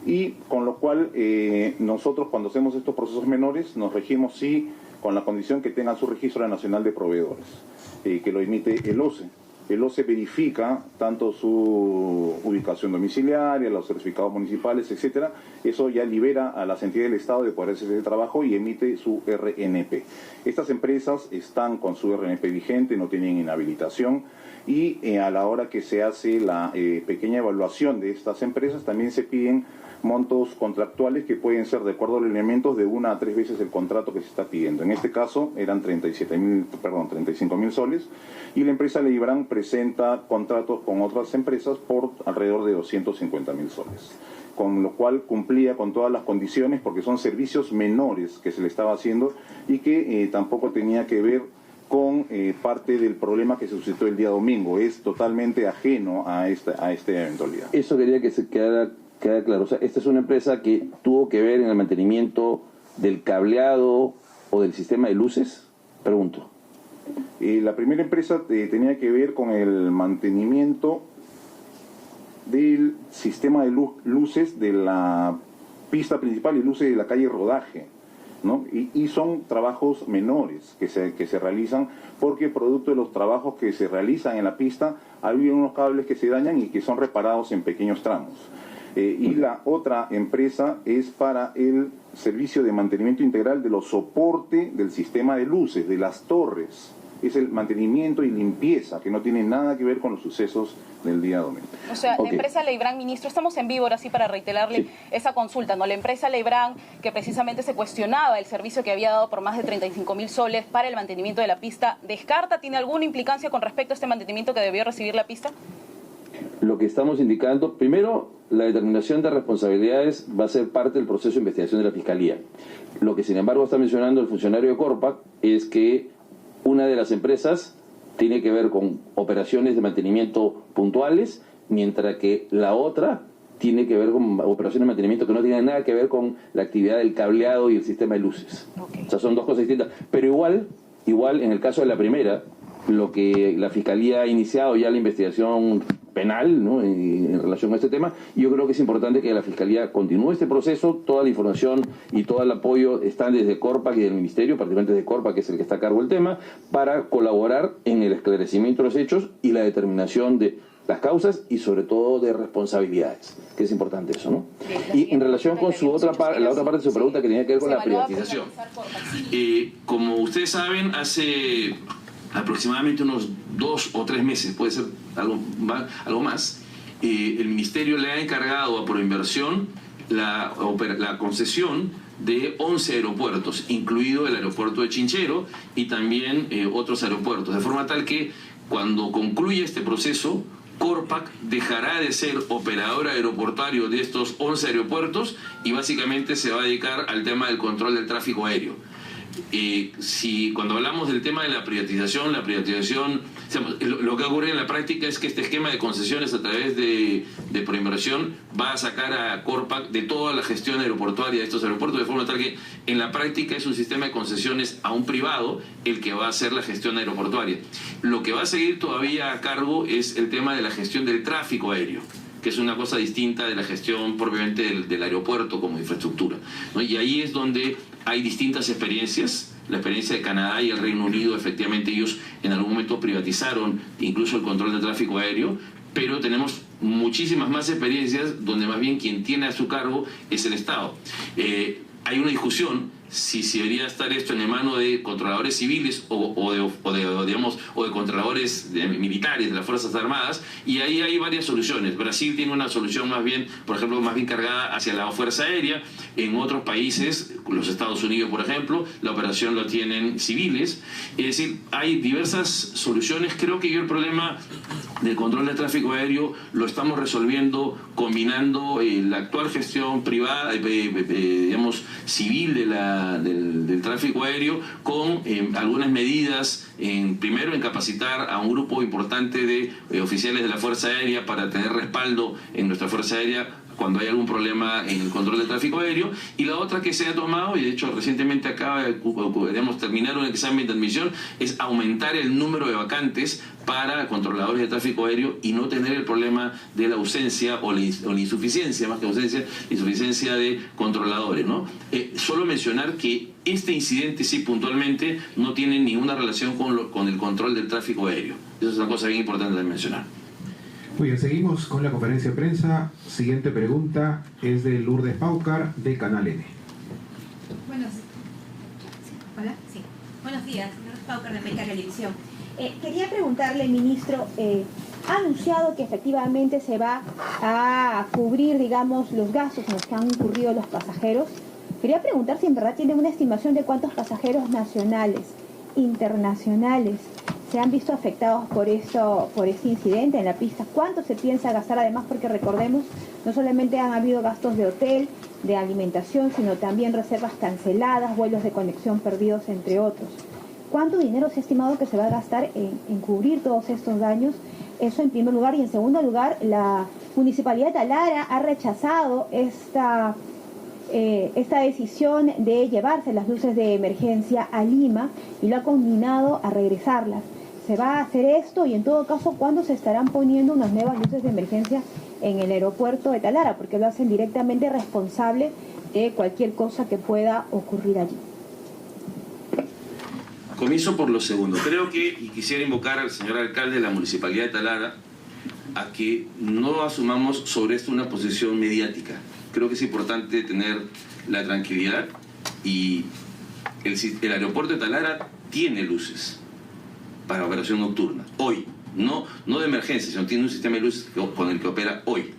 y con lo cual nosotros cuando hacemos estos procesos menores nos regimos sí con la condición que tengan su registro nacional de proveedores, que lo emite el OCE. El OCE verifica tanto su ubicación domiciliaria, los certificados municipales, etcétera. Eso ya libera a las entidades del Estado de poder hacer ese trabajo y emite su RNP. Estas empresas están con su RNP vigente, no tienen inhabilitación y a la hora que se hace la pequeña evaluación de estas empresas también se piden montos contractuales que pueden ser, de acuerdo a los lineamientos, de 1 a 3 veces el contrato que se está pidiendo. En este caso eran 35.000 soles y la empresa Leibran presenta contratos con otras empresas por alrededor de 250.000 soles. Con lo cual cumplía con todas las condiciones porque son servicios menores que se le estaba haciendo y que tampoco tenía que ver con parte del problema que se suscitó el día domingo. Es totalmente ajeno a esta eventualidad. Eso quería que se quedara claro. O sea, esta es una empresa que tuvo que ver en el mantenimiento del cableado o del sistema de luces, pregunto. La primera empresa tenía que ver con el mantenimiento del sistema de luces de la pista principal y luces de la calle Rodaje, ¿no? Y son trabajos menores que se realizan porque producto de los trabajos que se realizan en la pista hay unos cables que se dañan y que son reparados en pequeños tramos. Y la otra empresa es para el servicio de mantenimiento integral de los soportes del sistema de luces, de las torres. Es el mantenimiento y limpieza, que no tiene nada que ver con los sucesos del día domingo. O sea, la empresa Leibran, ministro, estamos en vivo ahora sí para reiterarle esa consulta, ¿no? La empresa Leibran, que precisamente se cuestionaba el servicio que había dado por más de 35.000 soles para el mantenimiento de la pista, ¿descarta, tiene alguna implicancia con respecto a este mantenimiento que debió recibir la pista? Lo que estamos indicando, primero, la determinación de responsabilidades va a ser parte del proceso de investigación de la Fiscalía. Lo que, sin embargo, está mencionando el funcionario de Corpac es que una de las empresas tiene que ver con operaciones de mantenimiento puntuales, mientras que la otra tiene que ver con operaciones de mantenimiento que no tienen nada que ver con la actividad del cableado y el sistema de luces. O sea, son dos cosas distintas. Pero igual en el caso de la primera, lo que la Fiscalía ha iniciado ya la investigación penal, ¿no?, en relación a este tema, yo creo que es importante que la Fiscalía continúe este proceso. Toda la información y todo el apoyo están desde Corpac y del Ministerio, particularmente desde Corpac, que es el que está a cargo del tema, para colaborar en el esclarecimiento de los hechos y la determinación de las causas y sobre todo de responsabilidades, que es importante eso, ¿no? Y en relación con la otra parte de su pregunta que tenía que ver con la privatización. Como ustedes saben, hace aproximadamente unos 2 o 3 meses, puede ser algo más, el Ministerio le ha encargado a Proinversión la concesión de 11 aeropuertos, incluido el aeropuerto de Chinchero y también otros aeropuertos, de forma tal que cuando concluya este proceso, Corpac dejará de ser operador aeroportuario de estos 11 aeropuertos y básicamente se va a dedicar al tema del control del tráfico aéreo. Cuando hablamos del tema de la privatización, lo que ocurre en la práctica es que este esquema de concesiones a través de Proinversión va a sacar a Corpac de toda la gestión aeroportuaria de estos aeropuertos, de forma tal que en la práctica es un sistema de concesiones a un privado el que va a hacer la gestión aeroportuaria. Lo que va a seguir todavía a cargo es el tema de la gestión del tráfico aéreo, que es una cosa distinta de la gestión propiamente del aeropuerto como infraestructura, ¿no? Y ahí es donde hay distintas experiencias. La experiencia de Canadá y el Reino Unido, efectivamente ellos en algún momento privatizaron incluso el control del tráfico aéreo, pero tenemos muchísimas más experiencias donde más bien quien tiene a su cargo es el Estado. Hay una discusión si debería estar esto en manos de controladores civiles o de controladores militares de las Fuerzas Armadas, y ahí hay varias soluciones. Brasil tiene una solución más bien, por ejemplo, más bien cargada hacia la Fuerza Aérea. En otros países, los Estados Unidos, por ejemplo, la operación lo tienen civiles. Es decir, hay diversas soluciones. Creo que yo el problema del control del tráfico aéreo lo estamos resolviendo combinando la actual gestión privada, civil del tráfico aéreo con algunas medidas, primero en capacitar a un grupo importante de oficiales de la Fuerza Aérea para tener respaldo en nuestra Fuerza Aérea cuando hay algún problema en el control del tráfico aéreo, y la otra que se ha tomado, y de hecho recientemente acaba de terminar un examen de admisión, es aumentar el número de vacantes para controladores de tráfico aéreo y no tener el problema de la ausencia o la insuficiencia, más que ausencia, insuficiencia de controladores, ¿no? Solo mencionar que este incidente sí puntualmente no tiene ninguna relación con el control del tráfico aéreo. Eso es una cosa bien importante de mencionar. Muy bien, seguimos con la conferencia de prensa. Siguiente pregunta es de Lourdes Paucar, de Canal N. Buenos días, Lourdes Paucar, de América Televisión. Quería preguntarle, ministro, ha anunciado que efectivamente se va a cubrir, digamos, los gastos en los que han incurrido los pasajeros. Quería preguntar si en verdad tiene una estimación de cuántos pasajeros nacionales, internacionales, se han visto afectados por este incidente en la pista. ¿Cuánto se piensa gastar? Además, porque recordemos, no solamente han habido gastos de hotel, de alimentación, sino también reservas canceladas, vuelos de conexión perdidos, entre otros. ¿Cuánto dinero se ha estimado que se va a gastar en cubrir todos estos daños? Eso en primer lugar. Y en segundo lugar, la Municipalidad de Talara ha rechazado esta decisión de llevarse las luces de emergencia a Lima y lo ha conminado a regresarlas. ¿Se va a hacer esto? Y en todo caso, ¿cuándo se estarán poniendo unas nuevas luces de emergencia en el aeropuerto de Talara? Porque lo hacen directamente responsable de cualquier cosa que pueda ocurrir allí. Comienzo por lo segundo. Creo que, y quisiera invocar al señor alcalde de la Municipalidad de Talara a que no asumamos sobre esto una posición mediática. Creo que es importante tener la tranquilidad, y el aeropuerto de Talara tiene luces para operación nocturna, hoy, no de emergencia, sino tiene un sistema de luces con el que opera hoy.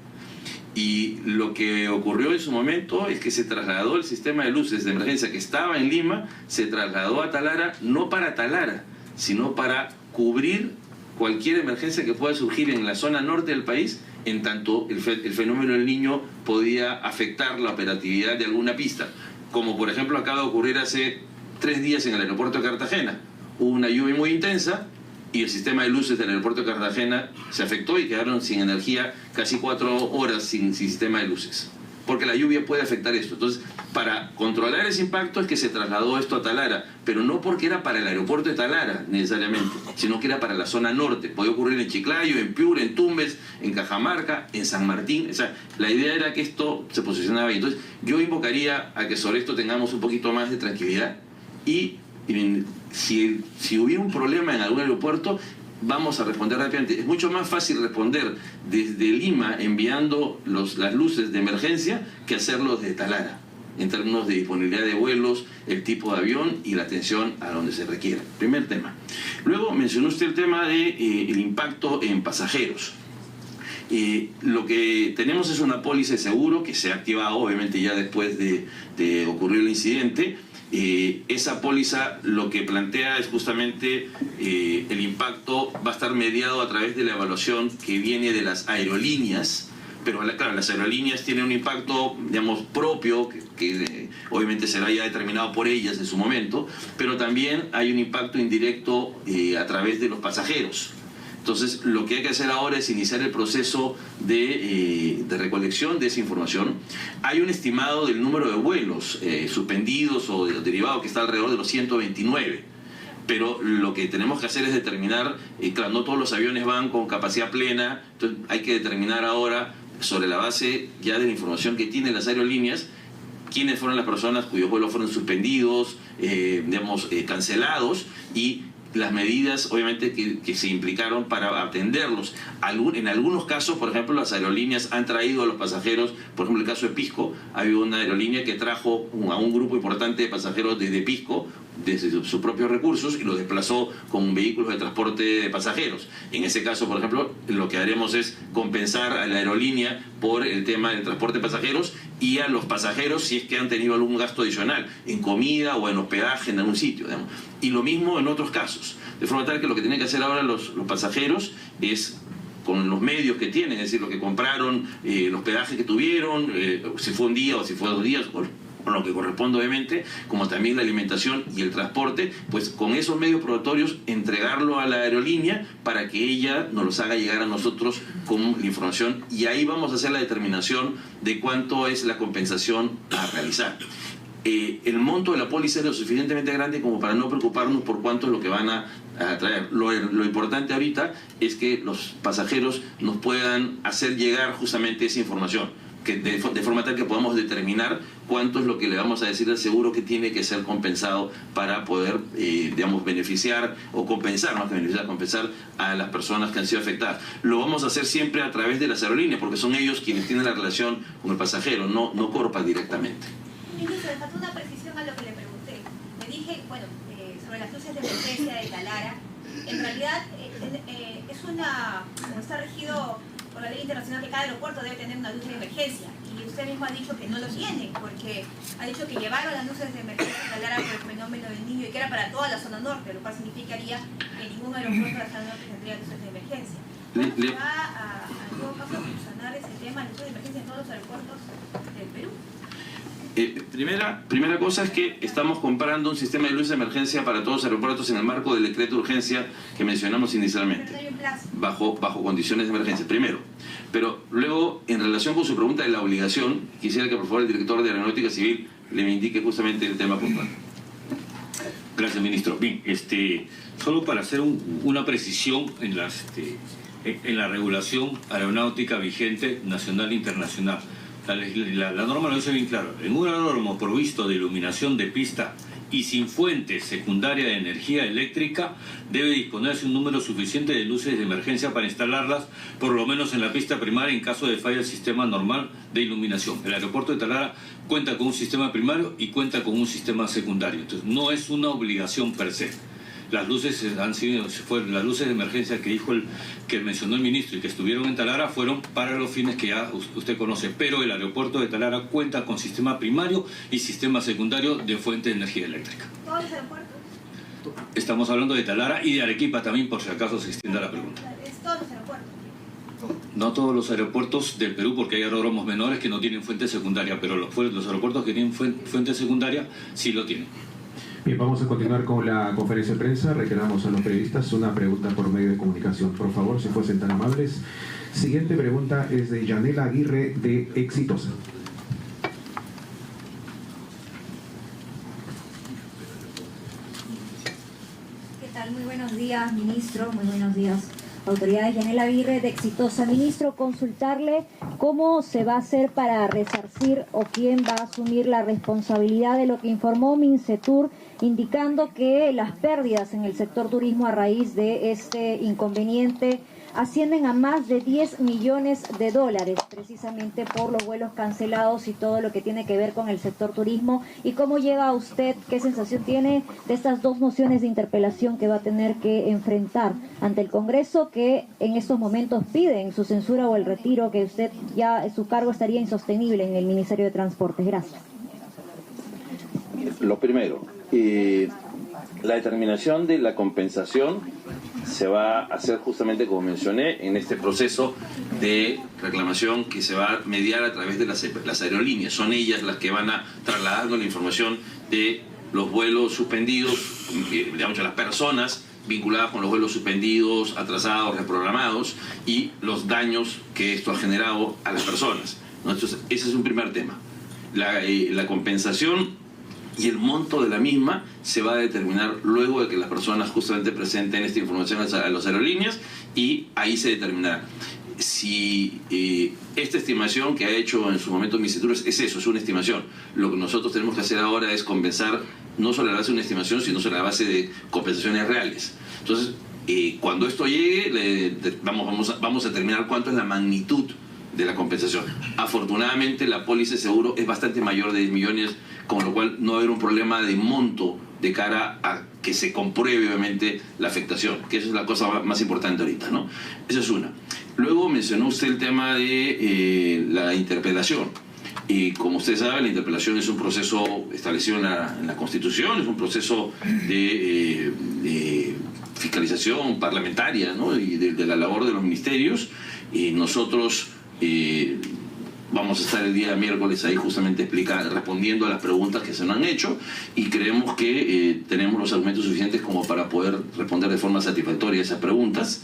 Y lo que ocurrió en su momento es que se trasladó el sistema de luces de emergencia que estaba en Lima, se trasladó a Talara, no para Talara, sino para cubrir cualquier emergencia que pueda surgir en la zona norte del país, en tanto el fenómeno del Niño podía afectar la operatividad de alguna pista. Como por ejemplo acaba de ocurrir hace 3 días en el aeropuerto de Cartagena. Hubo una lluvia muy intensa y el sistema de luces del aeropuerto de Cartagena se afectó y quedaron sin energía casi 4 horas sin sistema de luces. Porque la lluvia puede afectar esto. Entonces, para controlar ese impacto es que se trasladó esto a Talara, pero no porque era para el aeropuerto de Talara necesariamente, sino que era para la zona norte. Podía ocurrir en Chiclayo, en Piura, en Tumbes, en Cajamarca, en San Martín. O sea, la idea era que esto se posicionaba ahí. Entonces, yo invocaría a que sobre esto tengamos un poquito más de tranquilidad, y si hubiera un problema en algún aeropuerto, vamos a responder rápidamente. Es mucho más fácil responder desde Lima enviando las luces de emergencia que hacerlo desde Talara, en términos de disponibilidad de vuelos, el tipo de avión y la atención a donde se requiera. Primer tema. Luego mencionó usted el tema del impacto en pasajeros. Lo que tenemos es una póliza de seguro que se ha activado obviamente ya después de ocurrir el incidente. Esa póliza lo que plantea es justamente el impacto va a estar mediado a través de la evaluación que viene de las aerolíneas, pero claro, las aerolíneas tienen un impacto, digamos, propio que obviamente será ya determinado por ellas en su momento, pero también hay un impacto indirecto a través de los pasajeros. Entonces, lo que hay que hacer ahora es iniciar el proceso de recolección de esa información. Hay un estimado del número de vuelos suspendidos o de los derivados que está alrededor de los 129. Pero lo que tenemos que hacer es determinar, claro, no todos los aviones van con capacidad plena, entonces hay que determinar ahora, sobre la base ya de la información que tienen las aerolíneas, quiénes fueron las personas cuyos vuelos fueron suspendidos, cancelados, y las medidas obviamente que se implicaron para atenderlos. En algunos casos, por ejemplo, las aerolíneas han traído a los pasajeros, por ejemplo, el caso de Pisco, ha habido una aerolínea que trajo a un grupo importante de pasajeros desde Pisco, desde sus propios recursos, y los desplazó con vehículos de transporte de pasajeros. En ese caso, por ejemplo, lo que haremos es compensar a la aerolínea por el tema del transporte de pasajeros y a los pasajeros si es que han tenido algún gasto adicional en comida o en hospedaje en algún sitio, digamos. Y lo mismo en otros casos, de forma tal que lo que tienen que hacer ahora los pasajeros es, con los medios que tienen, es decir, lo que compraron, el hospedaje que tuvieron, si fue un día o si fue 2 días, con lo que corresponde obviamente, como también la alimentación y el transporte, pues con esos medios probatorios entregarlo a la aerolínea para que ella nos los haga llegar a nosotros con la información, y ahí vamos a hacer la determinación de cuánto es la compensación a realizar. El monto de la póliza es lo suficientemente grande como para no preocuparnos por cuánto es lo que van a traer. Lo importante ahorita es que los pasajeros nos puedan hacer llegar justamente esa información, que de forma tal que podamos determinar cuánto es lo que le vamos a decir al seguro que tiene que ser compensado para poder, digamos, beneficiar o compensar, más que beneficiar, compensar a las personas que han sido afectadas. Lo vamos a hacer siempre a través de las aerolíneas, porque son ellos quienes tienen la relación con el pasajero, no Corpac directamente. Ministro, le faltó una precisión a lo que le pregunté. Le dije, bueno, sobre las luces de emergencia de Talara, en realidad es una, como está regido por la ley internacional, que cada aeropuerto debe tener una luz de emergencia, y usted mismo ha dicho que no lo tiene, porque ha dicho que llevaron las luces de emergencia a Talara por el fenómeno del Niño y que era para toda la zona norte, lo cual significaría que ningún aeropuerto de la zona norte tendría luces de emergencia. ¿Cómo se va en todo caso a solucionar ese tema de luces de emergencia en todos los aeropuertos del Perú? Primera cosa es que estamos comprando un sistema de luz de emergencia para todos los aeropuertos en el marco del decreto de urgencia que mencionamos inicialmente, bajo condiciones de emergencia, primero. Pero luego, en relación con su pregunta de la obligación, quisiera que por favor el director de Aeronáutica Civil le indique justamente el tema puntual. Gracias, ministro. Bien, solo para hacer una precisión en la regulación aeronáutica vigente nacional e internacional. La norma lo dice bien claro. En un aeródromo provisto de iluminación de pista y sin fuente secundaria de energía eléctrica, debe disponerse un número suficiente de luces de emergencia para instalarlas, por lo menos en la pista primaria, en caso de falla del sistema normal de iluminación. El aeropuerto de Talara cuenta con un sistema primario y cuenta con un sistema secundario. Entonces, no es una obligación per se. Las luces las luces de emergencia que mencionó el ministro y que estuvieron en Talara fueron para los fines que ya usted conoce, pero el aeropuerto de Talara cuenta con sistema primario y sistema secundario de fuente de energía eléctrica. ¿Todos los aeropuertos? Estamos hablando de Talara y de Arequipa también, por si acaso se extienda la pregunta. ¿Es todos los aeropuertos? No todos los aeropuertos del Perú, porque hay aeródromos menores que no tienen fuente secundaria, pero los aeropuertos que tienen fuente secundaria sí lo tienen. Bien, vamos a continuar con la conferencia de prensa. Reiteramos a los periodistas una pregunta por medio de comunicación. Por favor, si fuesen tan amables. Siguiente pregunta es de Yanela Aguirre, de Exitosa. ¿Qué tal? Muy buenos días, ministro. Muy buenos días, autoridades. Yanela Aguirre, de Exitosa. Ministro, consultarle cómo se va a hacer para resarcir o quién va a asumir la responsabilidad de lo que informó Mincetur, indicando que las pérdidas en el sector turismo a raíz de este inconveniente ascienden a más de 10 millones de dólares, precisamente por los vuelos cancelados y todo lo que tiene que ver con el sector turismo. ¿Y cómo llega usted, qué sensación tiene de estas dos mociones de interpelación que va a tener que enfrentar ante el Congreso, que en estos momentos piden su censura o el retiro, que usted ya su cargo estaría insostenible en el Ministerio de Transportes? Gracias. Lo primero, la determinación de la compensación se va a hacer justamente, como mencioné, en este proceso de reclamación que se va a mediar a través de las aerolíneas. Son ellas las que van a trasladar la información de los vuelos suspendidos, digamos, a las personas vinculadas con los vuelos suspendidos, atrasados, reprogramados, y los daños que esto ha generado a las personas, ¿no? Entonces, ese es un primer tema. La compensación y el monto de la misma se va a determinar luego de que las personas justamente presenten esta información a las aerolíneas, y ahí se determinará. si esta estimación que ha hecho en su momento Misetur es eso, es una estimación. Lo que nosotros tenemos que hacer ahora es compensar no sobre la base de una estimación, sino sobre la base de compensaciones reales. Entonces, cuando esto llegue, vamos a determinar cuánto es la magnitud de la compensación. Afortunadamente, la póliza de seguro es bastante mayor de 10 millones, con lo cual no va a haber un problema de monto de cara a que se compruebe obviamente la afectación, que esa es la cosa más importante ahorita, ¿no? Esa es una. Luego mencionó usted el tema de la interpelación. Y como usted sabe, la interpelación es un proceso establecido en la Constitución, es un proceso de fiscalización parlamentaria, ¿no? Y de la labor de los ministerios. Y nosotros vamos a estar el día miércoles ahí justamente respondiendo a las preguntas que se nos han hecho, y creemos que tenemos los argumentos suficientes como para poder responder de forma satisfactoria a esas preguntas.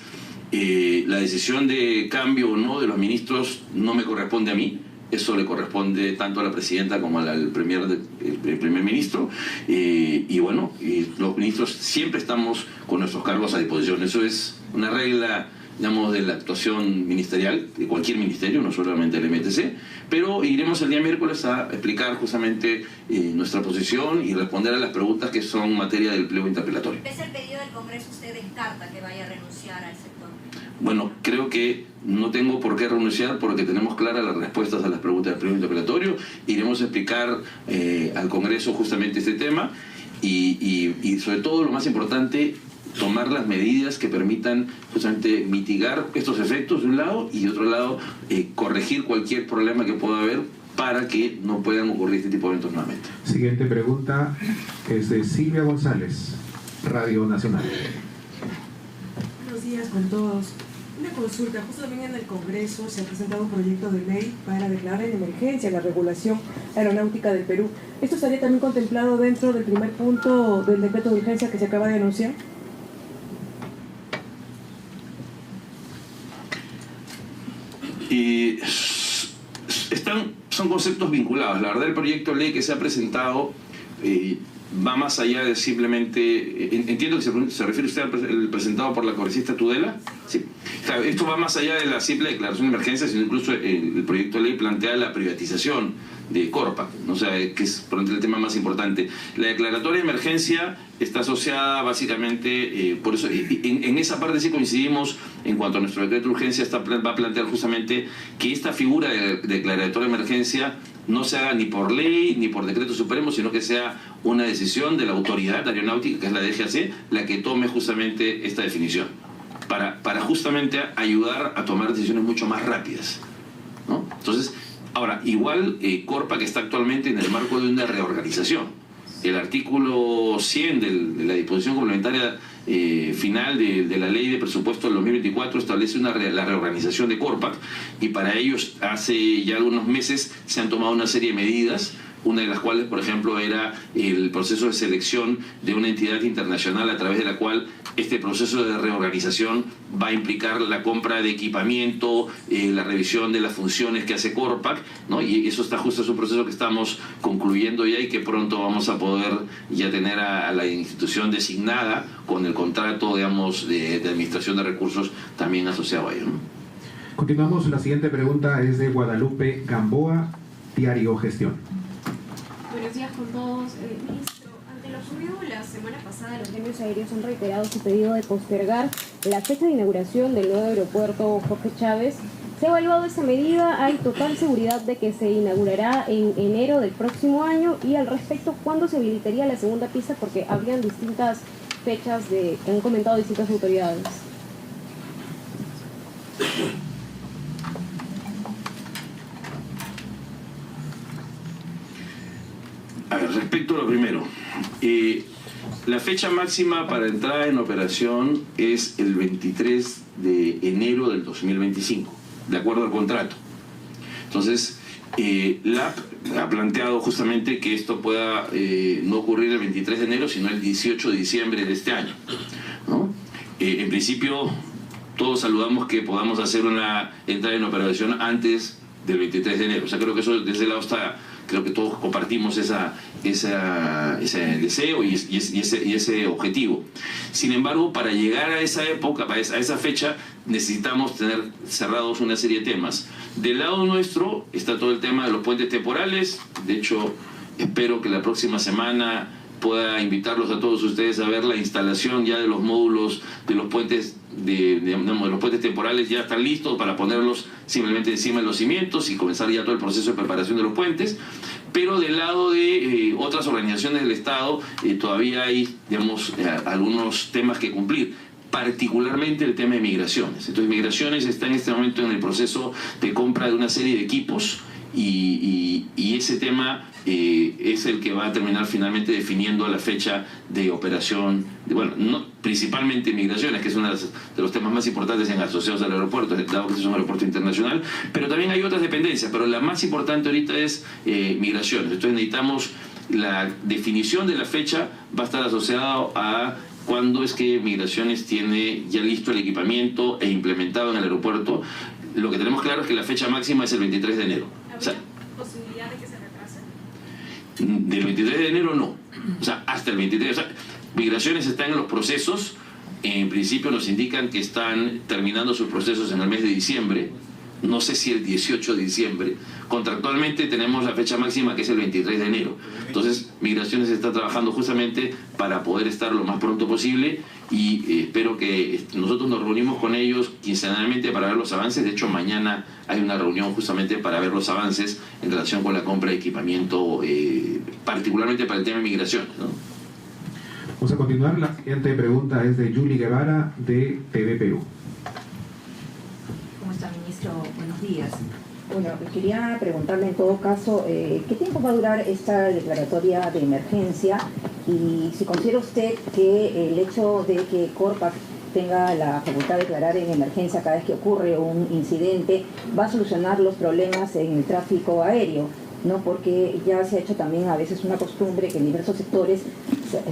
La decisión de cambio o no de los ministros no me corresponde a mí, eso le corresponde tanto a la presidenta como al primer ministro, y bueno, los ministros siempre estamos con nuestros cargos a disposición. Eso es una regla, digamos, de la actuación ministerial, de cualquier ministerio, no solamente el MTC, pero iremos el día miércoles a explicar justamente nuestra posición y responder a las preguntas que son materia del pliego interpelatorio. ¿Pese al pedido del Congreso usted descarta que vaya a renunciar al sector? Bueno, creo que no tengo por qué renunciar porque tenemos claras las respuestas a las preguntas del pliego interpelatorio. Iremos a explicar al Congreso justamente este tema y sobre todo, lo más importante, tomar las medidas que permitan justamente mitigar estos efectos de un lado y de otro lado corregir cualquier problema que pueda haber para que no puedan ocurrir este tipo de eventos nuevamente. Siguiente pregunta es de Silvia González, Radio Nacional. Buenos días con todos. Una consulta, justo también en el Congreso se ha presentado un proyecto de ley para declarar en emergencia la regulación aeronáutica del Perú. ¿Esto estaría también contemplado dentro del primer punto del decreto de urgencia que se acaba de anunciar? Son conceptos vinculados. La verdad, el proyecto de ley que se ha presentado va más allá de simplemente... Entiendo que se refiere usted al presentado por la congresista Tudela. Sí. Claro, esto va más allá de la simple declaración de emergencia, sino incluso el proyecto de ley plantea la privatización de Corpac, ¿no? O sea, que es por el tema más importante. La declaratoria de emergencia está asociada básicamente, por eso en esa parte sí coincidimos en cuanto a nuestro decreto de urgencia, va a plantear justamente que esta figura de declaratoria de emergencia no se haga ni por ley ni por decreto supremo, sino que sea una decisión de la autoridad aeronáutica, que es la DGAC, la que tome justamente esta definición, para justamente ayudar a tomar decisiones mucho más rápidas, ¿no? Entonces, ahora, igual Corpac está actualmente en el marco de una reorganización. El artículo 100 de la disposición complementaria final de la ley de presupuesto del 2024 establece la reorganización de Corpac, y para ellos hace ya algunos meses se han tomado una serie de medidas, una de las cuales, por ejemplo, era el proceso de selección de una entidad internacional a través de la cual este proceso de reorganización va a implicar la compra de equipamiento, la revisión de las funciones que hace Corpac, ¿no? Y eso está justo, es un proceso que estamos concluyendo ya y que pronto vamos a poder ya tener a la institución designada con el contrato, digamos, de administración de recursos también asociado a ello, ¿no? Continuamos, la siguiente pregunta es de Guadalupe Gamboa, Diario Gestión. Buenos días con todos. Ministro, ante lo ocurrido la semana pasada, los gremios aéreos han reiterado su pedido de postergar la fecha de inauguración del nuevo aeropuerto Jorge Chávez. ¿Se ha evaluado esa medida? ¿Hay total seguridad de que se inaugurará en enero del próximo año? Y al respecto, ¿cuándo se habilitaría la segunda pista? Porque habrían distintas fechas que han comentado distintas autoridades. A ver, respecto a lo primero, la fecha máxima para entrada en operación es el 23 de enero del 2025, de acuerdo al contrato. Entonces, LAP ha planteado justamente que esto pueda no ocurrir el 23 de enero, sino el 18 de diciembre de este año, ¿no? En principio, todos saludamos que podamos hacer una entrada en operación antes del 23 de enero. O sea, creo que eso desde el lado creo que todos compartimos ese deseo y ese objetivo. Sin embargo, para llegar a esa época, a esa fecha, necesitamos tener cerrados una serie de temas. Del lado nuestro está todo el tema de los puentes temporales. De hecho, espero que la próxima semana pueda invitarlos a todos ustedes a ver la instalación ya de los módulos de los puentes los puentes temporales. Ya están listos para ponerlos simplemente encima de los cimientos y comenzar ya todo el proceso de preparación de los puentes. Pero del lado de otras organizaciones del Estado todavía hay, digamos, algunos temas que cumplir, particularmente el tema de migraciones. Entonces, migraciones está en este momento en el proceso de compra de una serie de equipos y ese tema es el que va a terminar finalmente definiendo la fecha de operación, principalmente migraciones, que es uno de los temas más importantes asociados al aeropuerto, dado que es un aeropuerto internacional, pero también hay otras dependencias, pero la más importante ahorita es migraciones. Entonces necesitamos, la definición de la fecha va a estar asociado a cuándo es que migraciones tiene ya listo el equipamiento e implementado en el aeropuerto. Lo que tenemos claro es que la fecha máxima es el 23 de enero. ¿Habría posibilidad de que se retrase? Del 23 de enero no, hasta el 23. Migraciones están en los procesos, en principio nos indican que están terminando sus procesos en el mes de diciembre, no sé si el 18 de diciembre. Contractualmente tenemos la fecha máxima que es el 23 de enero. Entonces, Migraciones está trabajando justamente para poder estar lo más pronto posible y espero que nosotros nos reunimos con ellos quincenalmente para ver los avances. De hecho, mañana hay una reunión justamente para ver los avances en relación con la compra de equipamiento, particularmente para el tema de migración, ¿no? Vamos a continuar. La siguiente pregunta es de Yuli Guevara, de TV Perú. ¿Cómo está, ministro? Buenos días. Bueno, quería preguntarle en todo caso, ¿qué tiempo va a durar esta declaratoria de emergencia? Y si considera usted que el hecho de que Corpac tenga la facultad de declarar en emergencia cada vez que ocurre un incidente, va a solucionar los problemas en el tráfico aéreo, ¿no? Porque ya se ha hecho también a veces una costumbre que en diversos sectores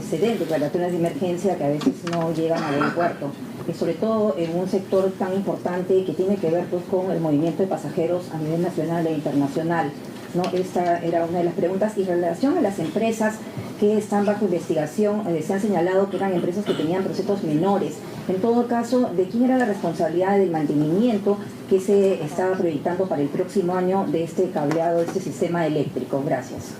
se den declaratorias de emergencia que a veces no llegan al aeropuerto, y sobre todo en un sector tan importante que tiene que ver pues con el movimiento de pasajeros a nivel nacional e internacional, ¿no? Esta era una de las preguntas. Y en relación a las empresas que están bajo investigación, se han señalado que eran empresas que tenían procesos menores. En todo caso, ¿de quién era la responsabilidad del mantenimiento que se estaba proyectando para el próximo año de este cableado, de este sistema eléctrico? Gracias.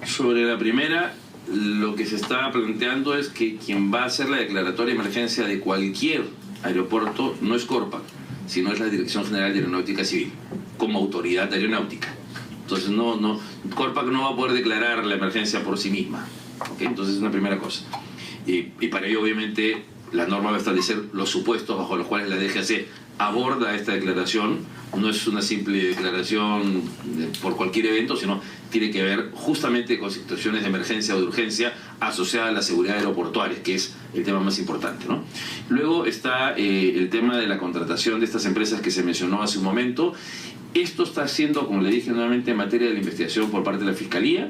Sobre la primera, lo que se está planteando es que quien va a hacer la declaratoria de emergencia de cualquier aeropuerto no es Corpac, sino es la Dirección General de Aeronáutica Civil, como autoridad aeronáutica. Entonces Corpac no va a poder declarar la emergencia por sí misma, ¿okay? Entonces es una primera cosa. Y para ello, obviamente, la norma va a establecer los supuestos bajo los cuales la DGAC aborda esta declaración. No es una simple declaración por cualquier evento, sino tiene que ver justamente con situaciones de emergencia o de urgencia asociadas a la seguridad aeroportuaria, que es el tema más importante, ¿no? Luego está el tema de la contratación de estas empresas que se mencionó hace un momento. Esto está siendo, como le dije nuevamente, en materia de la investigación por parte de la Fiscalía.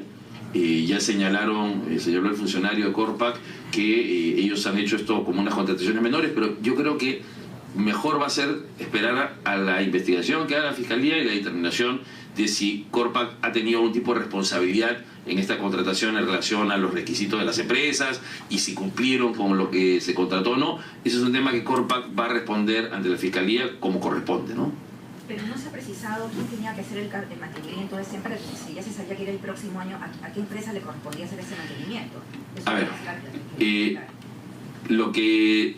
Ya señaló el funcionario de Corpac que ellos han hecho esto como unas contrataciones menores, pero yo creo que mejor va a ser esperar a la investigación que haga la Fiscalía y la determinación de si Corpac ha tenido algún tipo de responsabilidad en esta contratación en relación a los requisitos de las empresas y si cumplieron con lo que se contrató o no. Eso es un tema que Corpac va a responder ante la Fiscalía como corresponde, ¿no? Pero no se ha precisado quién tenía que hacer el mantenimiento de esa empresa. Si ya se sabía que era el próximo año, ¿a qué empresa le correspondía hacer ese mantenimiento? A ver, lo que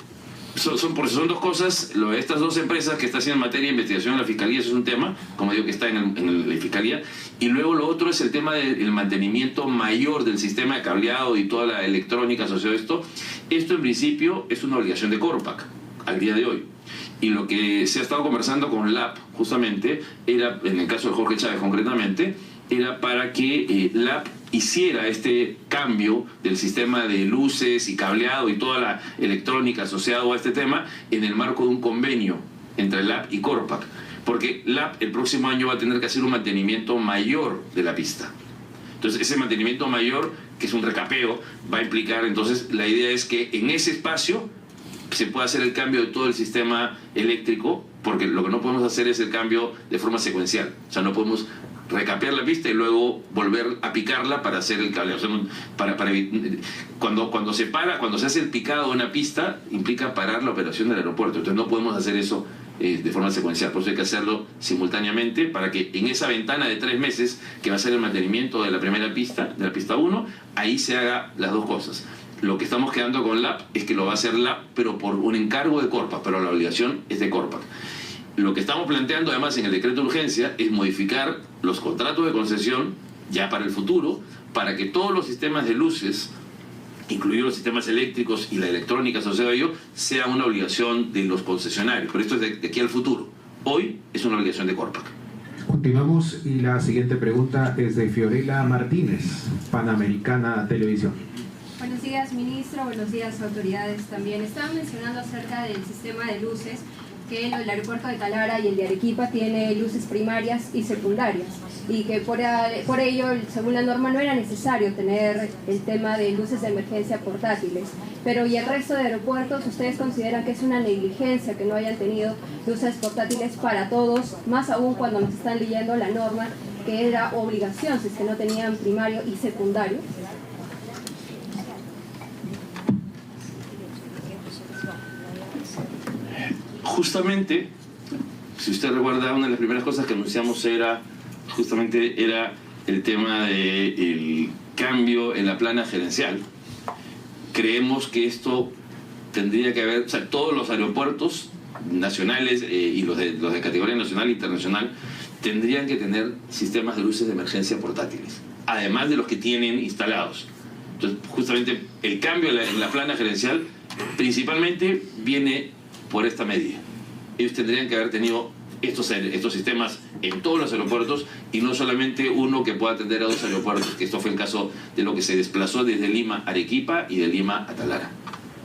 son dos cosas. Estas dos empresas que están haciendo en materia de investigación en la Fiscalía, eso es un tema, como digo, que está en la Fiscalía. Y luego lo otro es el tema del mantenimiento mayor del sistema de cableado y toda la electrónica asociada a esto. Esto en principio es una obligación de Corpac al día de hoy. Y lo que se ha estado conversando con LAP, justamente, era, en el caso de Jorge Chávez concretamente, era para que LAP hiciera este cambio del sistema de luces y cableado y toda la electrónica asociada a este tema en el marco de un convenio entre LAP y Corpac. Porque LAP el próximo año va a tener que hacer un mantenimiento mayor de la pista. Entonces, ese mantenimiento mayor, que es un recapeo, va a implicar, entonces, la idea es que en ese espacio se puede hacer el cambio de todo el sistema eléctrico, porque lo que no podemos hacer es el cambio de forma secuencial. O sea, no podemos recapear la pista y luego volver a picarla para hacer el cableado. O sea, cuando se hace el picado de una pista, implica parar la operación del aeropuerto. Entonces no podemos hacer eso de forma secuencial. Por eso hay que hacerlo simultáneamente para que en esa ventana de 3 meses, que va a ser el mantenimiento de la primera pista, de la pista 1, ahí se haga las dos cosas. Lo que estamos quedando con LAP es que lo va a hacer LAP, pero por un encargo de Corpac, pero la obligación es de Corpac. Lo que estamos planteando además en el decreto de urgencia es modificar los contratos de concesión ya para el futuro, para que todos los sistemas de luces, incluidos los sistemas eléctricos y la electrónica asociada a ello, sea una obligación de los concesionarios. Pero esto es de aquí al futuro. Hoy es una obligación de Corpac. Continuamos y la siguiente pregunta es de Fiorella Martínez, Panamericana Televisión. Buenos días, ministro. Buenos días, autoridades también. Estaban mencionando acerca del sistema de luces, que el aeropuerto de Talara y el de Arequipa tiene luces primarias y secundarias, y que por ello, según la norma, no era necesario tener el tema de luces de emergencia portátiles. Pero ¿y el resto de aeropuertos? ¿Ustedes consideran que es una negligencia que no hayan tenido luces portátiles para todos, más aún cuando nos están leyendo la norma, que era obligación si es que no tenían primario y secundario? Justamente, si usted recuerda, una de las primeras cosas que anunciamos era el tema del cambio en la plana gerencial. Creemos que esto tendría que haber, o sea, todos los aeropuertos nacionales y los de categoría nacional e internacional tendrían que tener sistemas de luces de emergencia portátiles, además de los que tienen instalados. Entonces, justamente el cambio en la plana gerencial principalmente viene por esta medida. Ellos tendrían que haber tenido estos sistemas en todos los aeropuertos y no solamente uno que pueda atender a 2 aeropuertos, que esto fue el caso de lo que se desplazó desde Lima a Arequipa y de Lima a Talara.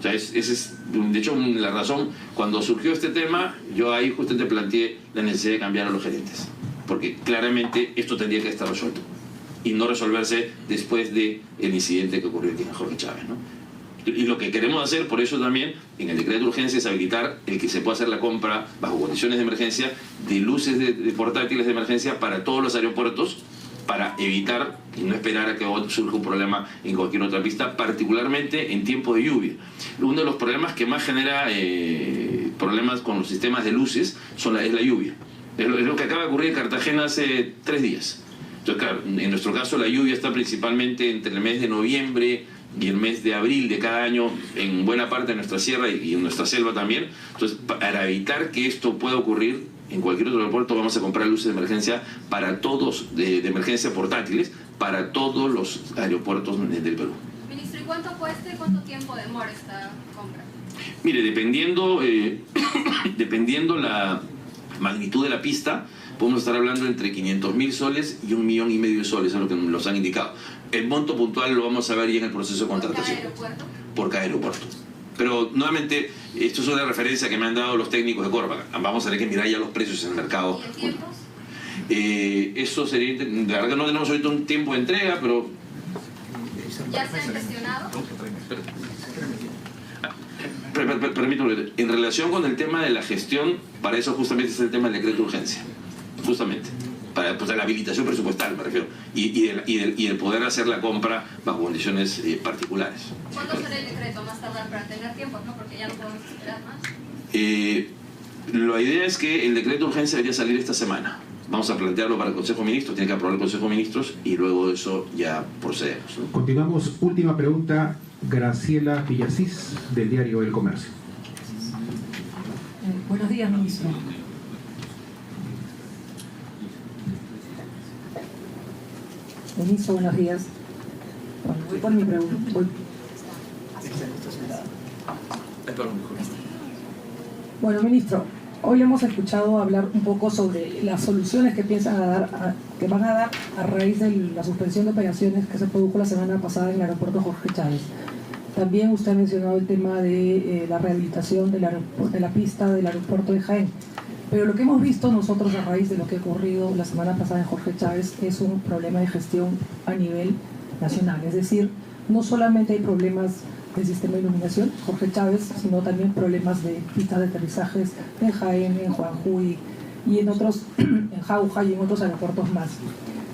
O sea, esa es, de hecho, la razón. Cuando surgió este tema, yo ahí justamente planteé la necesidad de cambiar a los gerentes, porque claramente esto tendría que estar resuelto y no resolverse después del incidente que ocurrió aquí en Jorge Chávez, ¿no? Y lo que queremos hacer, por eso también, en el decreto de urgencia, es habilitar el que se pueda hacer la compra bajo condiciones de emergencia de luces de portátiles de emergencia para todos los aeropuertos, para evitar y no esperar a que surja un problema en cualquier otra pista, particularmente en tiempo de lluvia. Uno de los problemas que más genera problemas con los sistemas de luces es la lluvia. Es lo que acaba de ocurrir en Cartagena hace 3 días. Entonces, claro, en nuestro caso la lluvia está principalmente entre el mes de noviembre y el mes de abril de cada año en buena parte de nuestra sierra y en nuestra selva también. Entonces, para evitar que esto pueda ocurrir en cualquier otro aeropuerto, vamos a comprar luces de emergencia para todos, de emergencia portátiles, para todos los aeropuertos del Perú. Ministro, ¿y cuánto cuesta y cuánto tiempo demora esta compra? Mire, dependiendo la magnitud de la pista, podemos estar hablando entre 500.000 soles y 1,5 millones de soles, es lo que nos han indicado. El monto puntual lo vamos a ver ya en el proceso de contratación. ¿Por cada aeropuerto? Por cada aeropuerto. Pero nuevamente, esto es una referencia que me han dado los técnicos de Corpac. Vamos a tener que mirar ya los precios en el mercado. ¿Y el tiempos? Eso sería, la verdad que no tenemos ahorita un tiempo de entrega, pero... ¿Ya se han gestionado? Permítame, en relación con el tema de la gestión, para eso justamente es el tema del decreto de urgencia. Justamente. Para pues, la habilitación presupuestal, me refiero. Y el poder hacer la compra bajo condiciones particulares. ¿Cuándo será el decreto? Más tardar para tener tiempo, ¿no? Porque ya no podemos esperar más. La idea es que el decreto de urgencia debería salir esta semana. Vamos a plantearlo para el Consejo de Ministros, tiene que aprobar el Consejo de Ministros y luego de eso ya procedemos, ¿no? Continuamos. Última pregunta, Graciela Villasís, del diario El Comercio. Buenos días, ministro. Ministro, buenos días. Bueno, voy por mi pregunta. Bueno, ministro, hoy le hemos escuchado hablar un poco sobre las soluciones que piensan que van a dar a raíz de la suspensión de operaciones que se produjo la semana pasada en el aeropuerto Jorge Chávez. También usted ha mencionado el tema de la rehabilitación de la pista del aeropuerto de Jaén. Pero lo que hemos visto nosotros a raíz de lo que ha ocurrido la semana pasada en Jorge Chávez es un problema de gestión a nivel nacional. Es decir, no solamente hay problemas del sistema de iluminación, Jorge Chávez, sino también problemas de pistas de aterrizajes en Jaén, en Juanjuy y en otros, en Jauja y en otros aeropuertos más.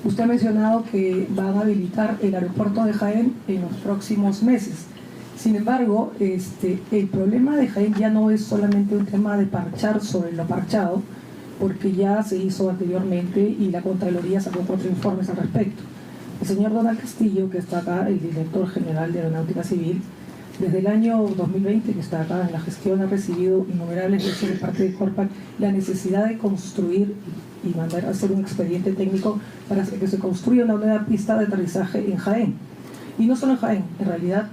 Usted ha mencionado que van a habilitar el aeropuerto de Jaén en los próximos meses. Sin embargo, el problema de Jaén ya no es solamente un tema de parchar sobre lo parchado, porque ya se hizo anteriormente y la Contraloría sacó 4 informes al respecto. El señor Donald Castillo, que está acá, el director general de Aeronáutica Civil, desde el año 2020 que está acá en la gestión, ha recibido innumerables veces de parte de Corpac la necesidad de construir y mandar a hacer un expediente técnico para que se construya una nueva pista de aterrizaje en Jaén. Y no solo en Jaén, en realidad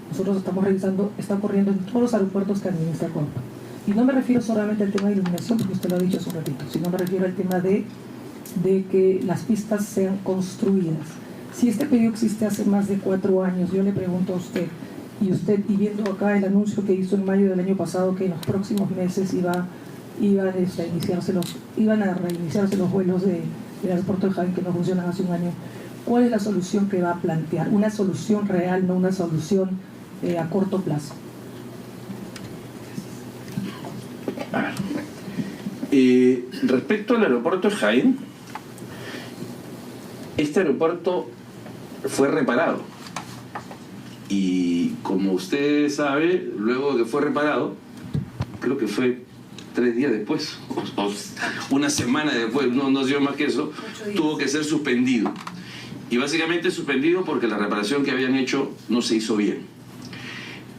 nosotros estamos revisando, está ocurriendo en todos los aeropuertos que administra Corpac. Y no me refiero solamente al tema de iluminación, porque usted lo ha dicho hace un ratito, sino me refiero al tema de que las pistas sean construidas. Si este pedido existe hace más de 4 años, yo le pregunto a usted, y viendo acá el anuncio que hizo en mayo del año pasado, que en los próximos meses iban a reiniciarse los vuelos del aeropuerto de Jaén que no funcionan hace un año, ¿cuál es la solución que va a plantear? Una solución real, no una solución a corto plazo. Respecto al aeropuerto de Jaén, este aeropuerto fue reparado y como usted sabe, luego de que fue reparado, creo que fue 3 días después o una semana después, no dio más que eso, tuvo que ser suspendido, y básicamente suspendido porque la reparación que habían hecho no se hizo bien,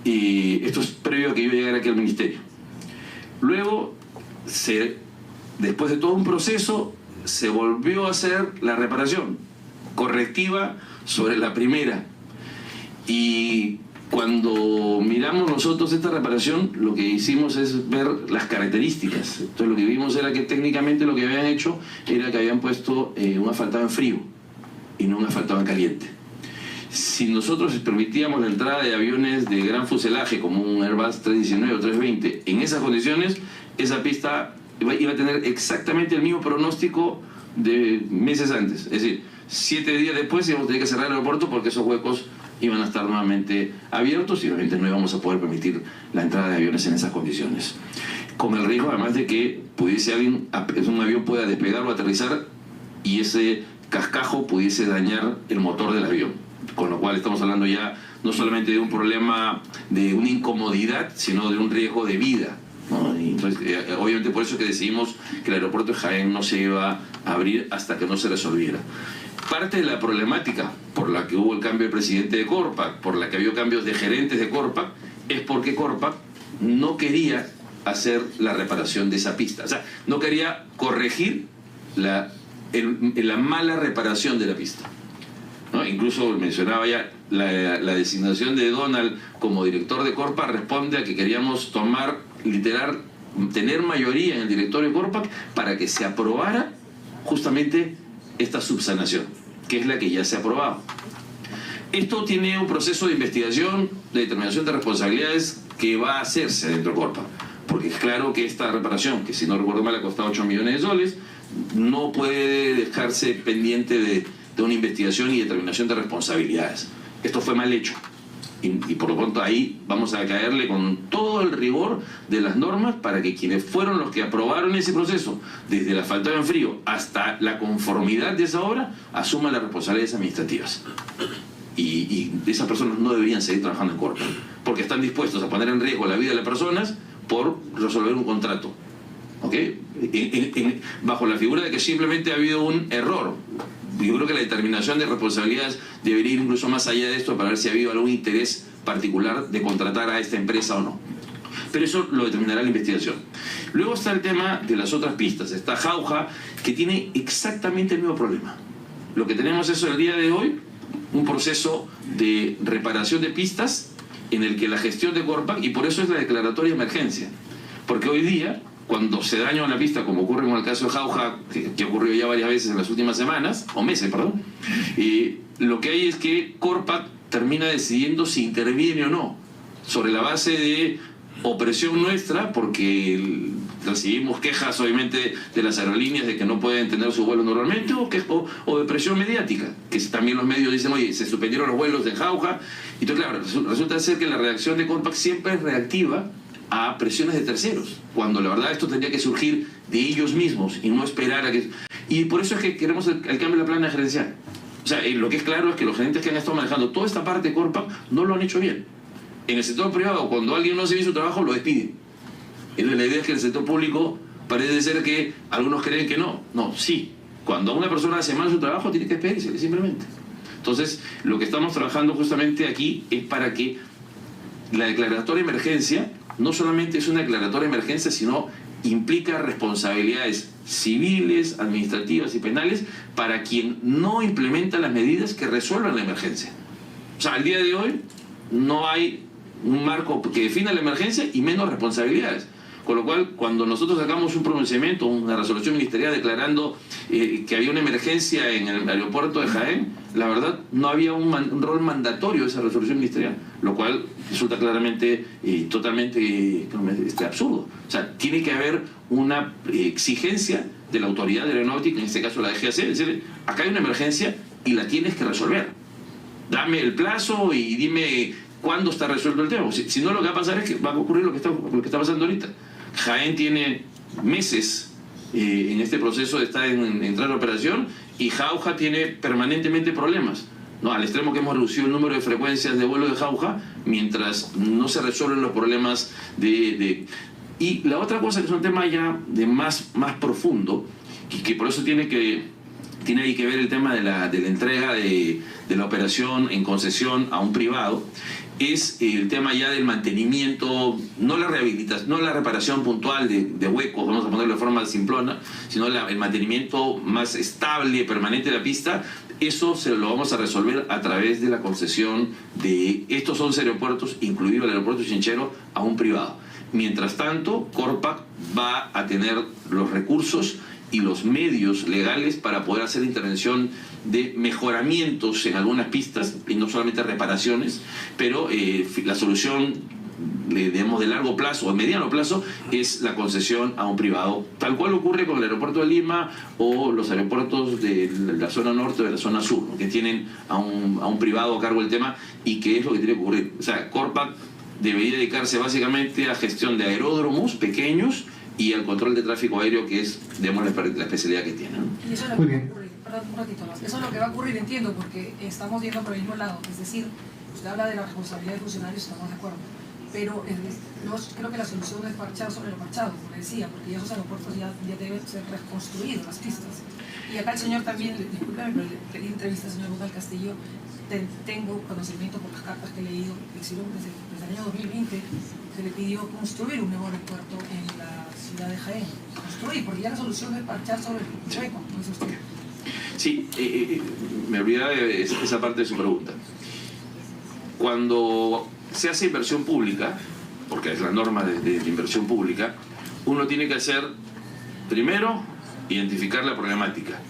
y esto es previo a que yo llegara aquí al ministerio. Luego, después de todo un proceso, se volvió a hacer la reparación correctiva sobre la primera, y cuando miramos nosotros esta reparación, lo que hicimos es ver las características. Entonces lo que vimos era que técnicamente lo que habían hecho era que habían puesto un asfaltado en frío y no un asfaltado en caliente. Si nosotros permitíamos la entrada de aviones de gran fuselaje como un Airbus 319 o 320 en esas condiciones, esa pista iba a tener exactamente el mismo pronóstico de meses antes. Es decir, 7 días después íbamos a tener que cerrar el aeropuerto porque esos huecos iban a estar nuevamente abiertos y obviamente no íbamos a poder permitir la entrada de aviones en esas condiciones. Con el riesgo además de que un avión pueda despegar o aterrizar y ese cascajo pudiese dañar el motor del avión. Con lo cual estamos hablando ya no solamente de un problema de una incomodidad, sino de un riesgo de vida, ¿no? Y entonces, obviamente por eso que decidimos que el aeropuerto de Jaén no se iba a abrir hasta que no se resolviera. Parte de la problemática por la que hubo el cambio de presidente de Corpac, por la que había cambios de gerentes de Corpac, es porque Corpac no quería hacer la reparación de esa pista. O sea, no quería corregir la mala reparación de la pista, ¿no? Incluso mencionaba ya la designación de Donald como director de Corpac responde a que queríamos tener mayoría en el directorio de Corpac para que se aprobara justamente esta subsanación, que es la que ya se ha aprobado. Esto tiene un proceso de investigación, de determinación de responsabilidades que va a hacerse dentro de Corpac, porque es claro que esta reparación, que si no recuerdo mal ha costado 8 millones de soles, no puede dejarse pendiente de una investigación y determinación de responsabilidades. Esto fue mal hecho y por lo tanto ahí vamos a caerle con todo el rigor de las normas para que quienes fueron los que aprobaron ese proceso, desde el asfaltado en frío hasta la conformidad de esa obra, asuman las responsabilidades administrativas. Y esas personas no deberían seguir trabajando en Corpac, porque están dispuestos a poner en riesgo la vida de las personas por resolver un contrato, ¿ok? Bajo la figura de que simplemente ha habido un error. Yo creo que la determinación de responsabilidades debería ir incluso más allá de esto para ver si ha habido algún interés particular de contratar a esta empresa o no. Pero eso lo determinará la investigación. Luego está el tema de las otras pistas. Está Jauja, que tiene exactamente el mismo problema. Lo que tenemos es el día de hoy un proceso de reparación de pistas en el que la gestión de Corpac, y por eso es la declaratoria de emergencia, porque hoy día cuando se daña una pista, como ocurre con el caso de Jauja, que ocurrió ya varias veces en las últimas semanas, o meses, perdón, lo que hay es que Corpac termina decidiendo si interviene o no, sobre la base de o presión nuestra, porque recibimos quejas obviamente de las aerolíneas de que no pueden tener su vuelo normalmente, o de presión mediática, que también los medios dicen, oye, se suspendieron los vuelos de Jauja. Entonces, claro, resulta ser que la reacción de Corpac siempre es reactiva a presiones de terceros, cuando la verdad esto tendría que surgir de ellos mismos y no esperar a que... Y por eso es que queremos el cambio de la plana gerencial. O sea, lo que es claro es que los gerentes que han estado manejando toda esta parte de Corpac no lo han hecho bien. En el sector privado, cuando alguien no hace bien su trabajo, lo despiden. Entonces, la idea es que en el sector público parece ser que algunos creen que no. No, sí. Cuando una persona hace mal su trabajo, tiene que despedirse, simplemente. Entonces, lo que estamos trabajando justamente aquí es para que la declaratoria de emergencia no solamente es una declaratoria de emergencia, sino implica responsabilidades civiles, administrativas y penales para quien no implementa las medidas que resuelvan la emergencia. O sea, al día de hoy no hay un marco que defina la emergencia y menos responsabilidades. Con lo cual, cuando nosotros sacamos un pronunciamiento, una resolución ministerial declarando que había una emergencia en el aeropuerto de Jaén, la verdad no había un rol mandatorio de esa resolución ministerial, lo cual resulta claramente totalmente absurdo. O sea, tiene que haber una exigencia de la autoridad de aeronáutica, en este caso la DGAC, decirle, acá hay una emergencia y la tienes que resolver. Dame el plazo y dime cuándo está resuelto el tema. Si no, lo que va a pasar es que va a ocurrir lo que está pasando ahorita. Jaén tiene meses en este proceso de estar entrar en operación, y Jauja tiene permanentemente problemas, ¿no? Al extremo que hemos reducido el número de frecuencias de vuelo de Jauja mientras no se resuelven los problemas de... Y la otra cosa, que es un tema ya de más profundo, y que por eso tiene ahí que ver el tema de la entrega de la operación en concesión a un privado, es el tema ya del mantenimiento, no la rehabilitación, no la reparación puntual de huecos, vamos a ponerlo de forma simplona, sino el mantenimiento más estable, permanente de la pista. Eso se lo vamos a resolver a través de la concesión de estos 11 aeropuertos, incluido el aeropuerto Chinchero, a un privado. Mientras tanto, Corpac va a tener los recursos y los medios legales para poder hacer intervención de mejoramientos en algunas pistas, y no solamente reparaciones, pero la solución, digamos, de largo plazo o de mediano plazo es la concesión a un privado, tal cual ocurre con el aeropuerto de Lima o los aeropuertos de la zona norte o de la zona sur, ¿no? Que tienen a un privado a cargo del tema, y que es lo que tiene que ocurrir. O sea, Corpac debería dedicarse básicamente a gestión de aeródromos pequeños y al control de tráfico aéreo, que es, digamos, la especialidad que tiene, ¿no? Y eso es lo que va a ocurrir, perdón, un ratito más. Eso es lo que va a ocurrir, entiendo, porque estamos yendo por el mismo lado. Es decir, usted habla de la responsabilidad de funcionarios, estamos de acuerdo. Pero creo que la solución es parchar sobre lo parchado, como decía, porque ya esos aeropuertos ya deben ser reconstruidos, las pistas. Y acá el señor también, discúlpeme, pero le pedí entrevista al señor Gonzalo Castillo. Tengo conocimiento por las cartas que he leído, que hicieron desde el año 2020, se le pidió construir un nuevo aeropuerto en la ciudad de Jaén. Construir, porque ya la solución es parchar sobre el hueco, como dice usted. Sí, me olvidaba de esa parte de su pregunta. Cuando se hace inversión pública, porque es la norma de inversión pública, uno tiene que hacer, primero, identificar la problemática.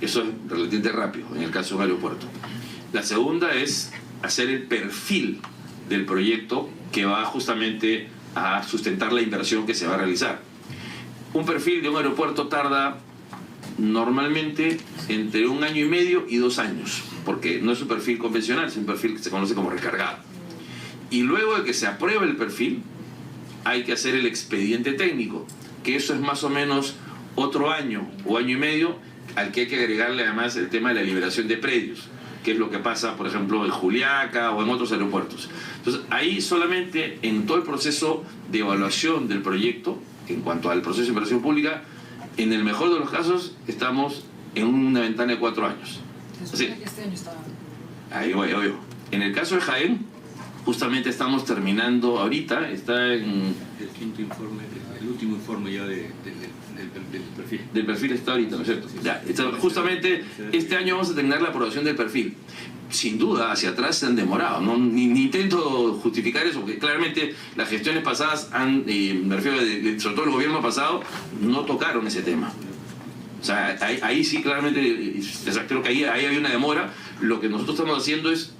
Eso es relativamente rápido en el caso de un aeropuerto. La segunda es hacer el perfil del proyecto que va justamente a sustentar la inversión que se va a realizar. Un perfil de un aeropuerto tarda normalmente entre 1 año y medio y 2 años, porque no es un perfil convencional, es un perfil que se conoce como recargado. Y luego de que se apruebe el perfil, hay que hacer el expediente técnico, que eso es más o menos otro año o año y medio, al que hay que agregarle además el tema de la liberación de predios, que es lo que pasa, por ejemplo, en Juliaca o en otros aeropuertos. Entonces, ahí solamente en todo el proceso de evaluación del proyecto, en cuanto al proceso de inversión pública, en el mejor de los casos, estamos en una ventana de 4 años. Sí. Este año está... Ahí voy. En el caso de Jaén, justamente estamos terminando ahorita, está en... El quinto informe, el último informe ya del perfil. Del perfil está ahorita, ¿no es cierto? Ya, justamente este año vamos a terminar la aprobación del perfil. Sin duda, hacia atrás se han demorado, ¿no? Ni intento justificar eso, porque claramente las gestiones pasadas me refiero sobre todo el gobierno pasado, no tocaron ese tema. O sea, ahí sí claramente, creo que ahí había una demora. Lo que nosotros estamos haciendo es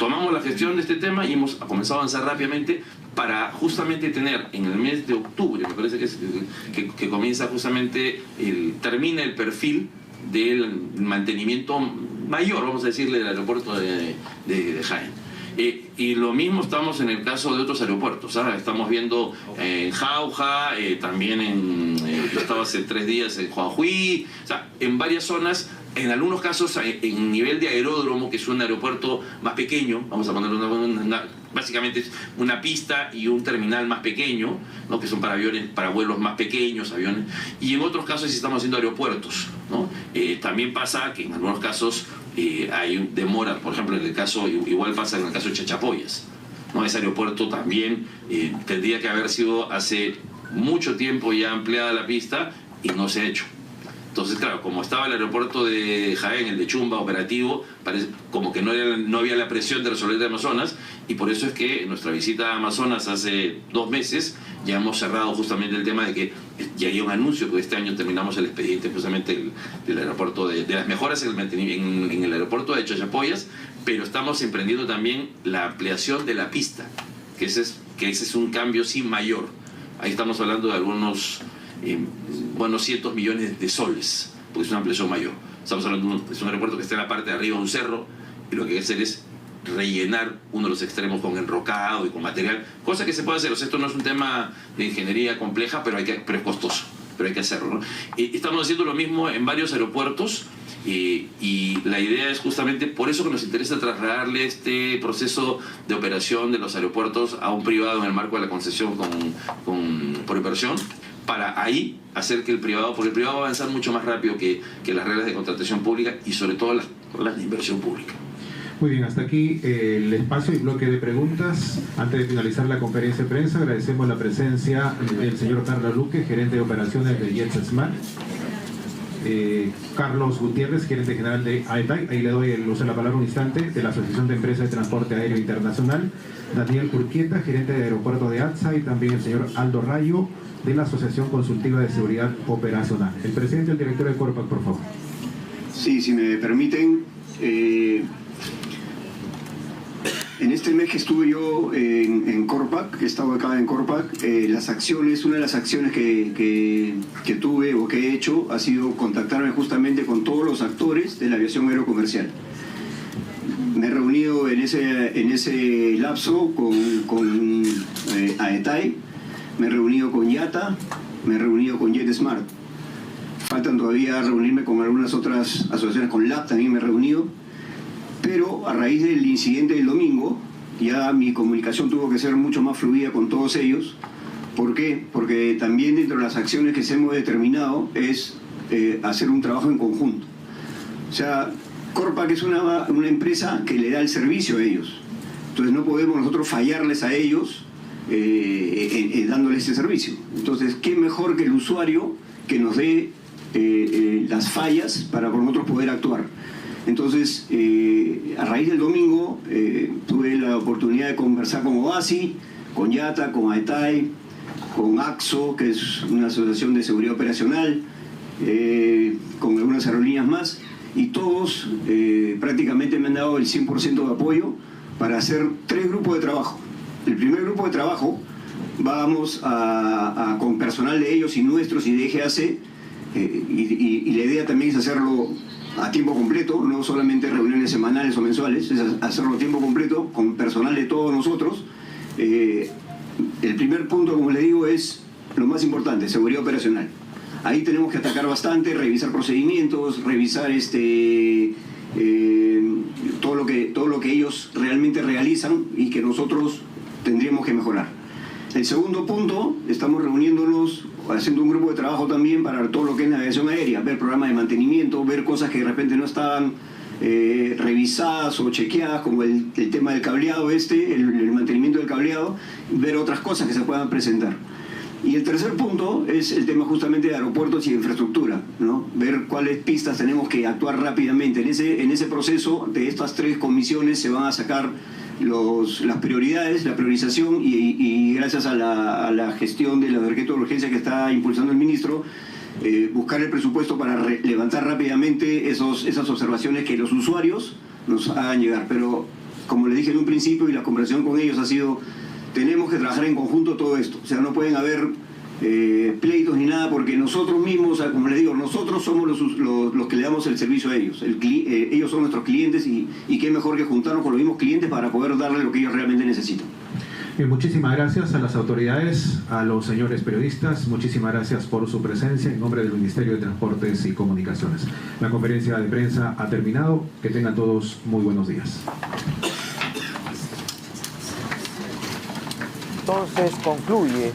tomamos la gestión de este tema y hemos comenzado a avanzar rápidamente para justamente tener en el mes de octubre, me parece que comienza justamente, termina el perfil del mantenimiento mayor, vamos a decirle, del aeropuerto de Jaén. Y lo mismo estamos en el caso de otros aeropuertos, ¿sabes? Estamos viendo en Jauja, también yo estaba hace 3 días en Jujuy, o sea, en varias zonas. En algunos casos, en nivel de aeródromo, que es un aeropuerto más pequeño, vamos a poner básicamente es una pista y un terminal más pequeño, ¿no? Que son para aviones, para vuelos más pequeños, aviones. Y en otros casos sí estamos haciendo aeropuertos, ¿no? También pasa que en algunos casos hay demora, por ejemplo, en el caso, igual pasa en el caso de Chachapoyas, ¿no? Ese aeropuerto también tendría que haber sido hace mucho tiempo ya ampliada la pista y no se ha hecho. Entonces, claro, como estaba el aeropuerto de Jaén, el de Chumba, operativo, parece como que no había la presión de resolver de Amazonas, y por eso es que en nuestra visita a Amazonas hace 2 meses ya hemos cerrado justamente el tema de que ya hay un anuncio que este año terminamos el expediente justamente del aeropuerto, de las mejoras en el aeropuerto de Chachapoyas, pero estamos emprendiendo también la ampliación de la pista, que ese es un cambio sí mayor. Ahí estamos hablando de algunos cientos millones de soles, porque es una ampliación mayor. Estamos hablando de un aeropuerto que está en la parte de arriba de un cerro, y lo que hay que hacer es rellenar uno de los extremos con enrocado y con material, cosa que se puede hacer. O sea, esto no es un tema de ingeniería compleja, pero es costoso, pero hay que hacerlo, ¿no? Estamos haciendo lo mismo en varios aeropuertos, y la idea es justamente por eso que nos interesa trasladarle este proceso de operación de los aeropuertos a un privado en el marco de la concesión por inversión, para ahí hacer que el privado, porque el privado va a avanzar mucho más rápido que las reglas de contratación pública y sobre todo las de inversión pública. Muy bien, hasta aquí el espacio y bloque de preguntas. Antes de finalizar la conferencia de prensa, agradecemos la presencia del señor Carlos Luque, gerente de operaciones de JetSmart, Carlos Gutiérrez, gerente general de AETAI, ahí le doy el uso de la palabra un instante, de la Asociación de Empresas de Transporte Aéreo Internacional, Daniel Urquieta, gerente de aeropuerto de ATSA, y también el señor Aldo Rayo, de la Asociación Consultiva de Seguridad Operacional. El presidente y el director de Corpac, por favor. Sí, si me permiten, en este mes que estuve yo en Corpac, que he estado acá en Corpac, las acciones, una de las acciones que tuve o que he hecho ha sido contactarme justamente con todos los actores de la aviación aerocomercial. Me he reunido en ese lapso con AETAI, me he reunido con IATA, me he reunido con JetSmart. Faltan todavía reunirme con algunas otras asociaciones, con LAP también me he reunido, pero a raíz del incidente del domingo, ya mi comunicación tuvo que ser mucho más fluida con todos ellos. ¿Por qué? Porque también dentro de las acciones que se hemos determinado es hacer un trabajo en conjunto. O sea, Corpac es una empresa que le da el servicio a ellos. Entonces no podemos nosotros fallarles a ellos dándoles ese servicio. Entonces, ¿qué mejor que el usuario que nos dé las fallas para nosotros poder actuar? Entonces, a raíz del domingo, tuve la oportunidad de conversar con OASI, con IATA, con AETAI, con AXO, que es una asociación de seguridad operacional, con algunas aerolíneas más, y todos prácticamente me han dado el 100% de apoyo para hacer 3 grupos de trabajo. El primer grupo de trabajo vamos con personal de ellos y nuestros y de EGAC, y la idea también es hacerlo a tiempo completo, no solamente reuniones semanales o mensuales, es hacerlo a tiempo completo con personal de todos nosotros. El primer punto, como les digo, es lo más importante, seguridad operacional. Ahí tenemos que atacar bastante, revisar procedimientos, revisar todo lo que ellos realmente realizan y que nosotros tendríamos que mejorar. El segundo punto, estamos reuniéndonos, haciendo un grupo de trabajo también para todo lo que es navegación aérea, ver programas de mantenimiento, ver cosas que de repente no estaban revisadas o chequeadas, como el tema del cableado el mantenimiento del cableado, ver otras cosas que se puedan presentar. Y el tercer punto es el tema justamente de aeropuertos y de infraestructura, ¿no? Ver cuáles pistas tenemos que actuar rápidamente. En ese proceso de estas 3 comisiones se van a sacar las prioridades, la priorización, y gracias a la gestión de la decreto de urgencia que está impulsando el ministro, buscar el presupuesto para levantar rápidamente esas observaciones que los usuarios nos hagan llegar. Pero como les dije en un principio, y la conversación con ellos ha sido, tenemos que trabajar en conjunto todo esto. O sea, no pueden haber pleitos ni nada, porque nosotros mismos, o sea, como les digo, nosotros somos los que le damos el servicio a ellos. Ellos son nuestros clientes y qué mejor que juntarnos con los mismos clientes para poder darle lo que ellos realmente necesitan. Muchísimas gracias a las autoridades, a los señores periodistas, muchísimas gracias por su presencia en nombre del Ministerio de Transportes y Comunicaciones. La conferencia de prensa ha terminado, que tengan todos muy buenos días. Entonces concluye